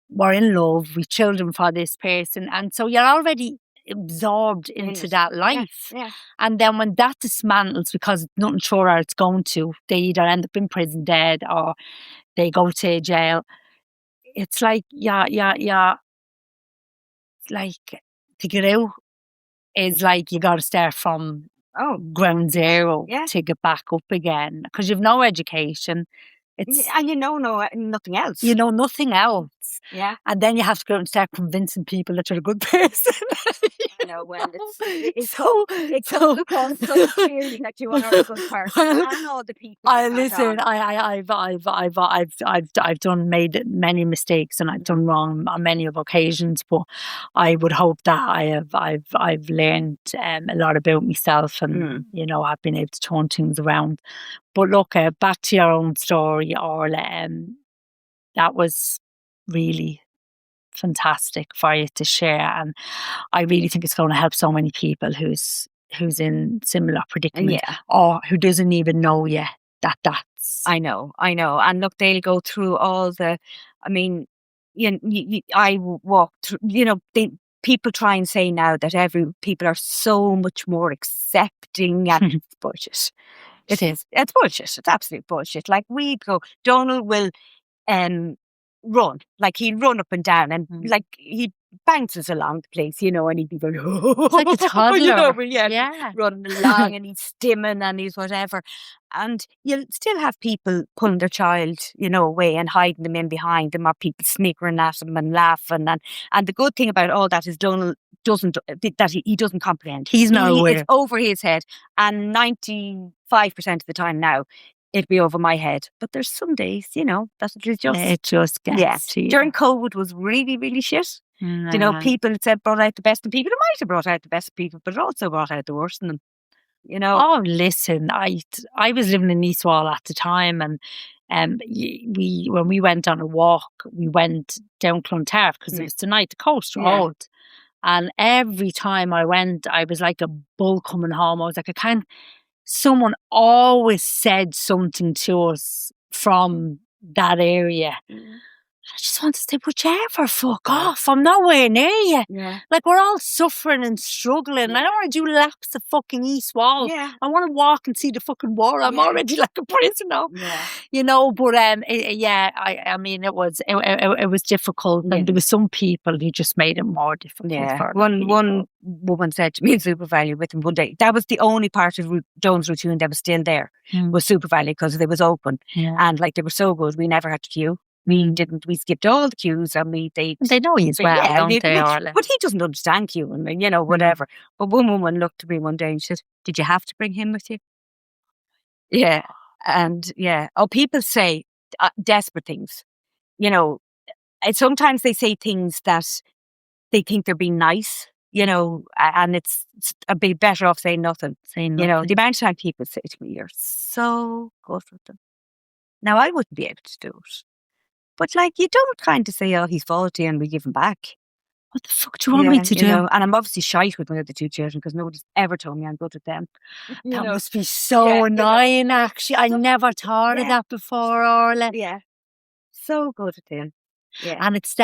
We're in love, we've children for this person. And so you're already absorbed into that life. Yeah. And then when that dismantles, because nothing sure how it's going to, they either end up in prison dead or they go to jail. It's like, yeah, like to get out is like you got to start from ground zero to get back up again because you've no education. And you know nothing else. You know nothing else. Yeah. And then you have to go out and start convincing people that you're a good person. I know, well, it's so across so clearly that you are a good person. Well, and all the people. Listen, I've done made many mistakes and I've done wrong on many of occasions, but I would hope that I've learned a lot about myself and you know I've been able to turn things around. But look, back to your own story, Orla. That was really fantastic for you to share, and I really think it's going to help so many people who's in similar predicament or who doesn't even know yet that's. I know, and look, they'll go through all the. I mean, I walk through. You know, people try and say now that people are so much more accepting, and it's bullshit. It is. It's bullshit. It's absolute bullshit. Like we go, Donal will run. Like he'd run up and down and like he bounces along the place, you know, and he'd be going, it's like a toddler. You know, running along and he's stimming and he's whatever. And you'll still have people pulling their child, you know, away and hiding them in behind them, or people snickering at them and laughing. And the good thing about all that is Donal he doesn't comprehend. He's not aware. It's over his head. And 95% of the time now, it'd be over my head. But there's some days, you know, that it just gets to you. During COVID was really, really shit. You know, people said brought out the best in people. It might have brought out the best in people, but it also brought out the worst in them. You know. Oh, listen, I was living in East Wall at the time, and when we went on a walk, we went down Clontarf because it was tonight the coast road. And every time I went, I was like a bull coming home. I was like, someone always said something to us from that area. I just want to say, would you ever fuck off? I'm nowhere near you. Like, we're all suffering and struggling. I don't want to do laps of fucking East Wall. I want to walk and see the fucking war. I'm already like a prisoner. You know, but I mean, it was difficult. And there was some people who just made it more difficult. For one woman said to me in Super Valley with him one day, that was the only part of Jones' routine that was still there, was Super Valley, because it was open. And like, they were so good, we never had to queue. We skipped all the queues, and they know you as well, don't they, Orla? But he doesn't understand queuing, you know, whatever. But one woman looked at me one day and she said, "Did you have to bring him with you?" Yeah. And people say desperate things, you know. Sometimes they say things that they think they're being nice, you know, and it's a bit better off saying nothing. You know, the amount of time people say to me, "You're so good with them." Now, I wouldn't be able to do it. But like, you don't kind of say, "Oh, he's faulty," and we give him back. What the fuck do you want me to do? Know, and I'm obviously shite with my other two children because nobody's ever told me I'm good at them. That must be so annoying, actually. I never thought of that before, Orla. Yeah. So good at them. Yeah. And it's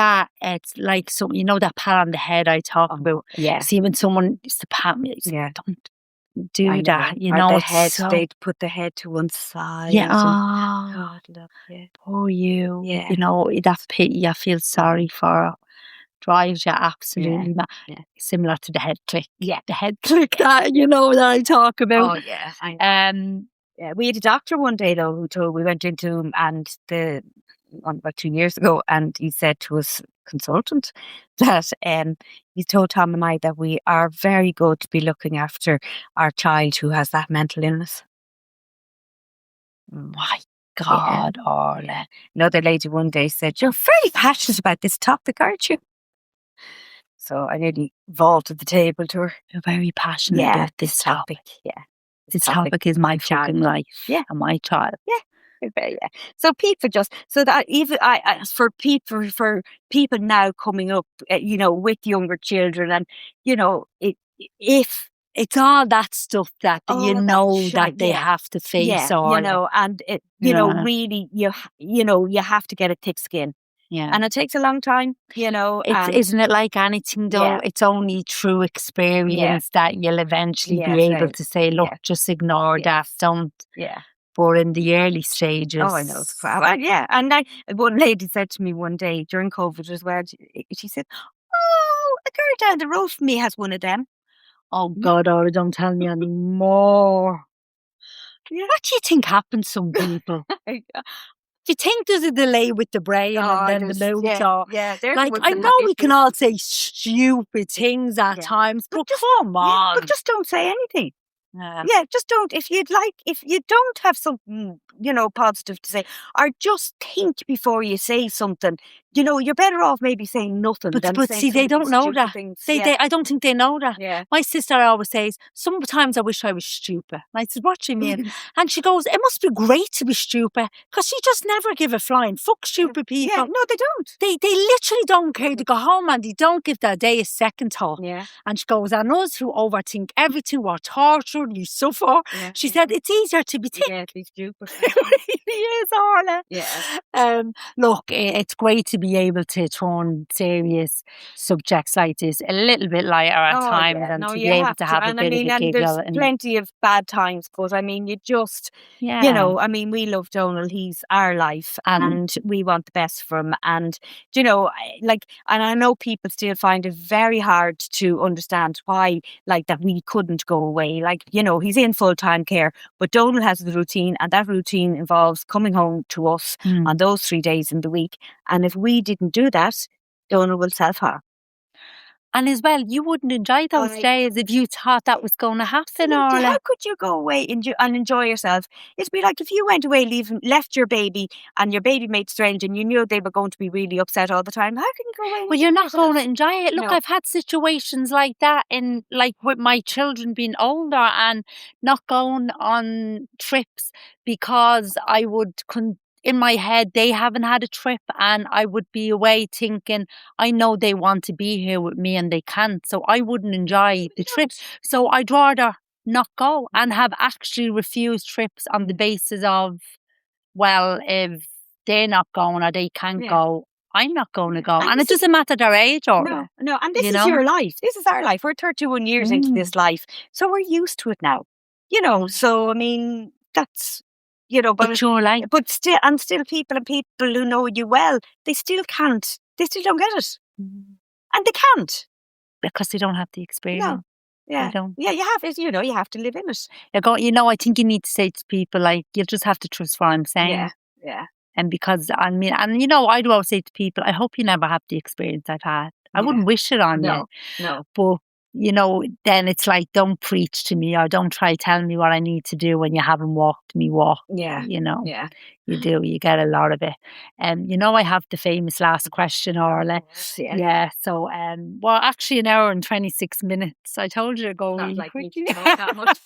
like, so, you know, that pat on the head I talk about. Yeah. See, when someone used to pat me, don't do that, you know. They'd put the head to one side. Yeah. God, love, poor you. Yeah. You know, that pity I feel sorry for. Drives you absolutely mad. Similar to the head click. Yeah. The head click that, you know, that I talk about. Oh, yeah. We had a doctor one day, though, we went into him and about 2 years ago, and he said to us, consultant, that he told Tom and I that we are very good to be looking after our child who has that mental illness. My God, Orla. Another lady one day said, "You're very passionate about this topic, aren't you?" So I nearly vaulted the table to her. You're very passionate about this topic. Yeah. This topic is my fucking life. Yeah. And my child. Yeah. So people that even for people now coming up, you know, with younger children, and you know, if it's all that stuff that you know that they have to face, you know, and really, you have to get a thick skin. Yeah. And it takes a long time, you know. Isn't it like anything, though? Yeah. It's only through experience that you'll eventually be able to say, look, just ignore that, don't. Yeah. But in the early stages. Oh, I know. It's crap. And one lady said to me one day during COVID as well, she said, "Oh, the girl down the road from me has one of them. Oh God, Orla, don't tell me anymore. Yeah. What do you think happens to some people? Do you think there's a delay with the brain and then the mouth? Or, yeah, they're the like, ones I that know have we can issues. all say stupid things at Yeah. times, but just, come on. but just don't say anything. Yeah. Yeah, just don't. If you don't have something, positive to say, or just think before you say something. You're better off maybe saying nothing than But saying see, they some of don't these know stupid that. things. I don't think they know that. Yeah. My sister always says, sometimes I wish I was stupid. And I said, what do you mean? And she goes, it must be great to be stupid because she just never give a flying fuck stupid people. Yeah, no, they don't. They literally don't care. They go home and they don't give their day a second thought. Yeah. And she goes, and us who overthink everything, we're tortured, you suffer. Yeah. She said, it's easier to be thick. Yeah, to be stupid. It really is, Orla. Yeah. Look, it's great to be able to turn serious subjects like this a little bit lighter at times and to be able to have a bit of a and giggle. there's plenty of bad times, but I mean, you just, we love Donal. He's our life, and we want the best for him. And and I know people still find it very hard to understand why, that we couldn't go away. He's in full-time care, but Donal has the routine, and that routine involves coming home to us on those 3 days in the week. And if we didn't do that, Donal will self-harm. And as well, you wouldn't enjoy those days if you thought that was going to happen, Orla. How could you go away and enjoy yourself? It'd be like if you went away, left your baby, and your baby made strange, and you knew they were going to be really upset all the time. How can you go away? Well, you're not going to enjoy it. Look, I've had situations like that with my children being older and not going on trips because I would in my head, they haven't had a trip and I would be away thinking, I know they want to be here with me and they can't. So I wouldn't enjoy the trip. So I'd rather not go and have actually refused trips on the basis of, well, if they're not going or they can't go, I'm not going to go. And it doesn't matter their age or No. And this is your life. This is our life. We're 31 years into this life. So we're used to it now. So I mean, that's but your life. But still people who know you well, they still can't. They still don't get it. And they can't. Because they don't have the experience. No. Yeah. They don't. Yeah, you have it, you have to live in it. I think you need to say to people, you just have to trust what I'm saying. Yeah. And because, I do always say to people, I hope you never have the experience I've had. I wouldn't wish it on you. No. But, then it's like, don't preach to me or don't try to tell me what I need to do when you haven't walked me walk. Yeah. Yeah. You do. You get a lot of it. I have the famous last question, Orla. Yeah. So, actually an hour and 26 minutes. I told you to go really quickly. That much.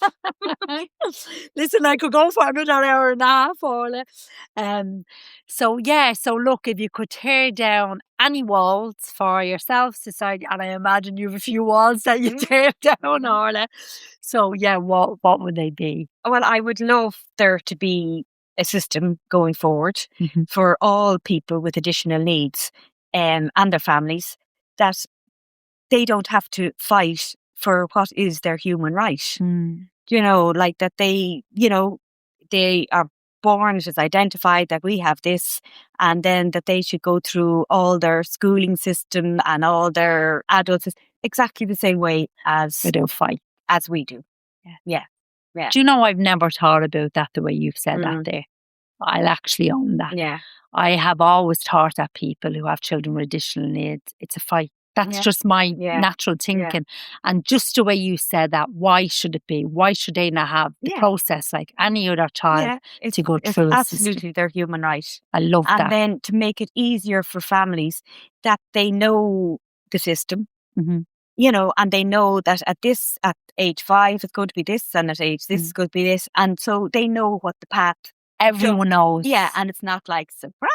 Listen, I could go for another hour and a half, Orla. So look, if you could tear down any walls for yourself, society, and I imagine you have a few walls that you tear down, Orla. So what would they be? Well, I would love there to be a system going forward for all people with additional needs and their families, that they don't have to fight for what is their human right. That they are born, it is identified that we have this, and then that they should go through all their schooling system and all their adults exactly the same way as they don't fight as we do. Yeah. Do you know, I've never thought about that the way you've said that there. I'll actually own that. Yeah. I have always thought that people who have children with additional needs, it's a fight. That's just my natural thinking. And just the way you said that, why should it be? Why should they not have the process like any other child to go through? It's absolutely their human right. I love that. And then to make it easier for families, that they know the system, and they know that at age 5 it's going to be this, and at age this it's going to be this, and so they know what the path. Everyone knows. Yeah, and it's not like surprise,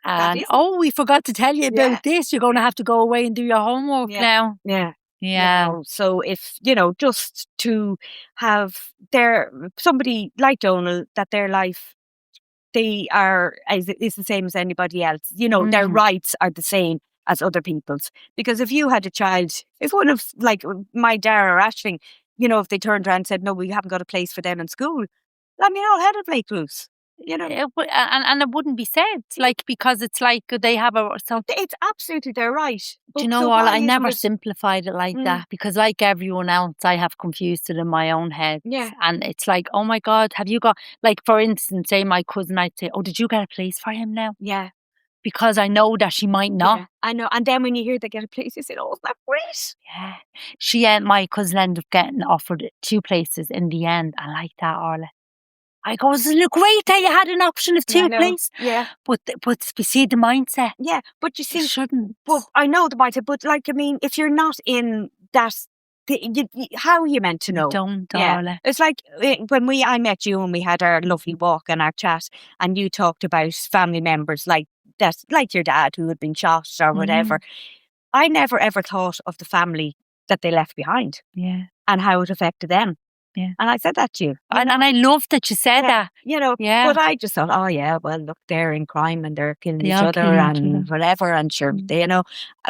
And we forgot to tell you about this. You're going to have to go away and do your homework now. Yeah. So if, just to have somebody like Donal, that their life, is the same as anybody else. Their rights are the same as other people's. Because if you had a child, if one of my Dara or Ashling, if they turned around and said, no, we haven't got a place for them in school, all hell would break loose. and it wouldn't be said, like, because it's like they have a so. It's absolutely their right. Do you But know so what? why I isn't never it? simplified it like that because, like everyone else, I have confused it in my own head. Yeah. And it's like, oh my God, have you got, like, for instance, say my cousin, I'd say, oh, did you get a place for him now? Yeah. Because I know that she might not. Yeah. I know. And then when you hear they get a place, you say, "Oh, isn't that great?" Yeah. My cousin ended up getting offered 2 places in the end. I like that, Orla. I go, isn't it great that you had an option of Yeah, I 2 know. places? Yeah. But you see the mindset. Yeah. But you You see, shouldn't. well, I know the mindset, but like, I mean, if you're not in that, how are you meant to You know? don't, Yeah. Orla. It's like when I met you and we had our lovely walk and our chat, and you talked about family members like that, like your dad who had been shot or whatever. I never ever thought of the family that they left behind Yeah. and how it affected them. Yeah. And I said that to you. And I love that you said that. Yeah. But I just thought, oh yeah, well look, they're in crime and they're killing They each are other killing each and other. whatever, and sure,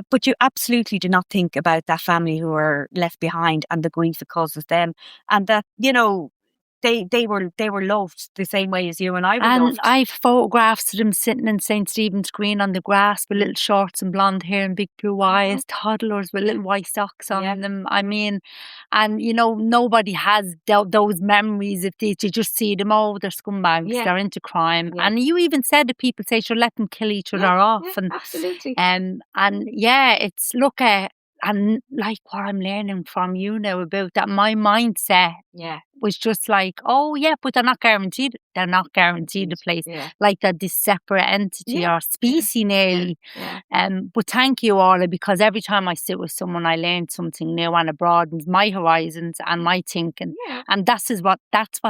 but you absolutely do not think about that family who are left behind and the grief it causes them, and that they were loved the same way as you and I were And loved. I've photographs of them sitting in St. Stephen's Green on the grass with little shorts and blonde hair and big blue eyes, toddlers with little white socks on them. I mean, and nobody has those memories if you just see them, oh, they're scumbags, they're into crime. Yeah. And you even said that people say, sure, let them kill each other off. Yeah, And absolutely. and yeah, it's look at, and like what I'm learning from you now about that, my mindset was just like, oh yeah, but they're not guaranteed. They're not guaranteed a place. Yeah. Like that, this separate entity or species nearly. Yeah. But thank you, Orla, because every time I sit with someone, I learn something new and it broadens my horizons and my thinking. Yeah. And that's what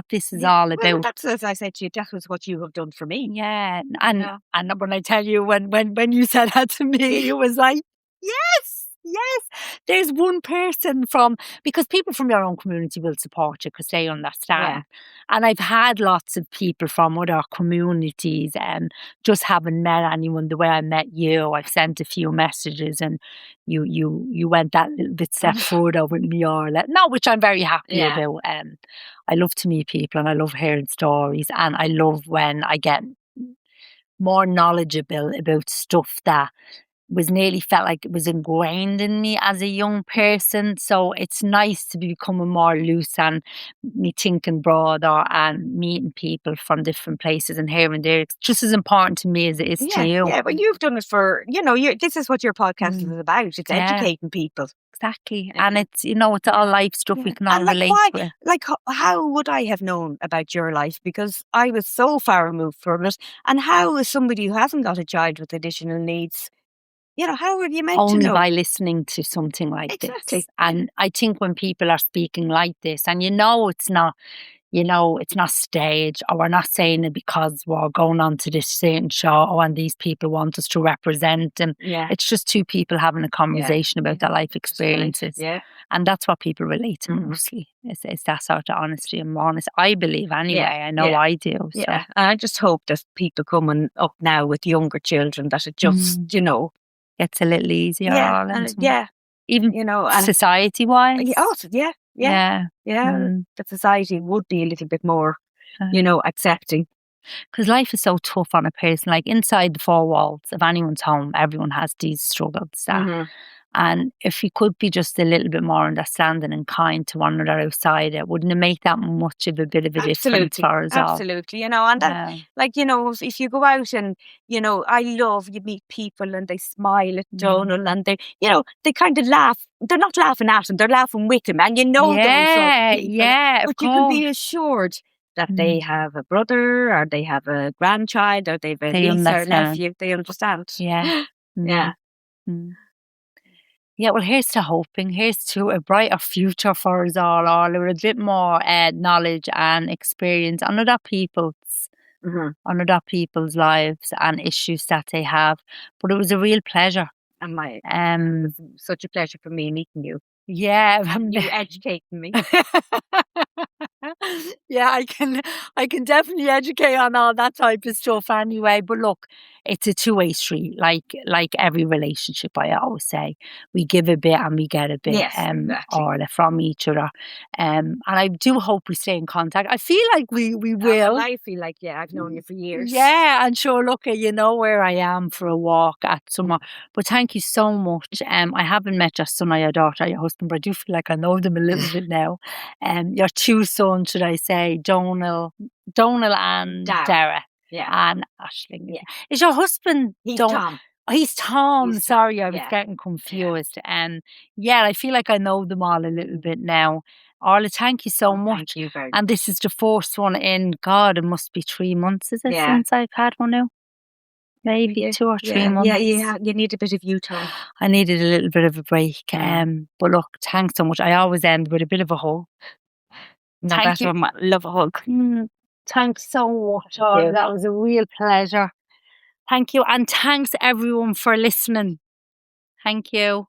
this is all about. Well, that's, as I said to you, that was what you have done for me. Yeah, and when I tell you, when you said that to me, it was like, yes. There's one person because people from your own community will support you because they understand. And I've had lots of people from other communities, and just haven't met anyone the way I met you. I've sent a few messages, and you went that little bit step further with me, Orla. No, which I'm very happy about. I love to meet people, and I love hearing stories, and I love when I get more knowledgeable about stuff that was nearly felt like it was ingrained in me as a young person. So it's nice to be becoming more loose and me thinking broader and meeting people from different places and hearing their. It's just as important to me as it is to you. Yeah, but you've done it for, this is what your podcast is about. It's educating people. Exactly. And it's, it's all life stuff we can all relate with. Like, how would I have known about your life? Because I was so far removed from it. And how is somebody who hasn't got a child with additional needs, how are you meant to know? Only by listening to something like this. And I think when people are speaking like this, and it's not, it's not staged, or we're not saying it because we're going on to this certain show and these people want us to represent them. It's just two people having a conversation about their life experiences. And that's what people relate to mostly. It's that sort of honesty and honest. I believe anyway. I know I do. So. Yeah. And I just hope that people coming up now with younger children, that it just, gets a little easier. Even and society-wise. The society would be a little bit more, accepting. Because life is so tough on a person. Like inside the four walls of anyone's home, everyone has these struggles. And if we could be just a little bit more understanding and kind to one another outside it, wouldn't it make that much of a bit of a difference for us all? Absolutely. And that, if you go out and, I love, you meet people and they smile at Donal and they kind of laugh. They're not laughing at him, they're laughing with him. And those sort of people. But you can be assured that they have a brother, or they have a grandchild, or they have a niece or nephew. They understand. Yeah. Yeah, well, here's to hoping. Here's to a brighter future for us all with a bit more knowledge and experience on other people's lives and issues that they have. But it was a real pleasure. And it was such a pleasure for me meeting you. Yeah. You educating me. Yeah, I can definitely educate on all that type of stuff anyway. But look, it's a two-way street, like every relationship. I always say we give a bit and we get a bit, Yes, exactly. Orla, from each other. And I do hope we stay in contact. I feel like we Well, will. I feel like, yeah, I've known you for years. Yeah, and sure, look, you know where I am for a walk at summer. But thank you so much. I haven't met your son or your daughter or your husband, but I do feel like I know them a little bit now. Your two sons, should I say, Donal and Darren. Dara Yeah. and Ashling. Yeah. Is your husband He's Tom. Oh, he's Tom. He's Tom, Sorry, I was yeah. getting confused. Yeah, I feel like I know them all a little bit now. Orla, thank you so much. Thank you very much. And this is the first one in, God, it must be 3 months, is it, Yeah. since I've had one now? Maybe 2 or 3 months. Yeah, you need a bit of you time. I needed a little bit of a break. Yeah. But look, thanks so much. I always end with a bit of a hug. No, Thank that's you. what I love a hug. Thanks so much, Orla. you. That was a real pleasure. Thank you. And thanks everyone for listening. Thank you.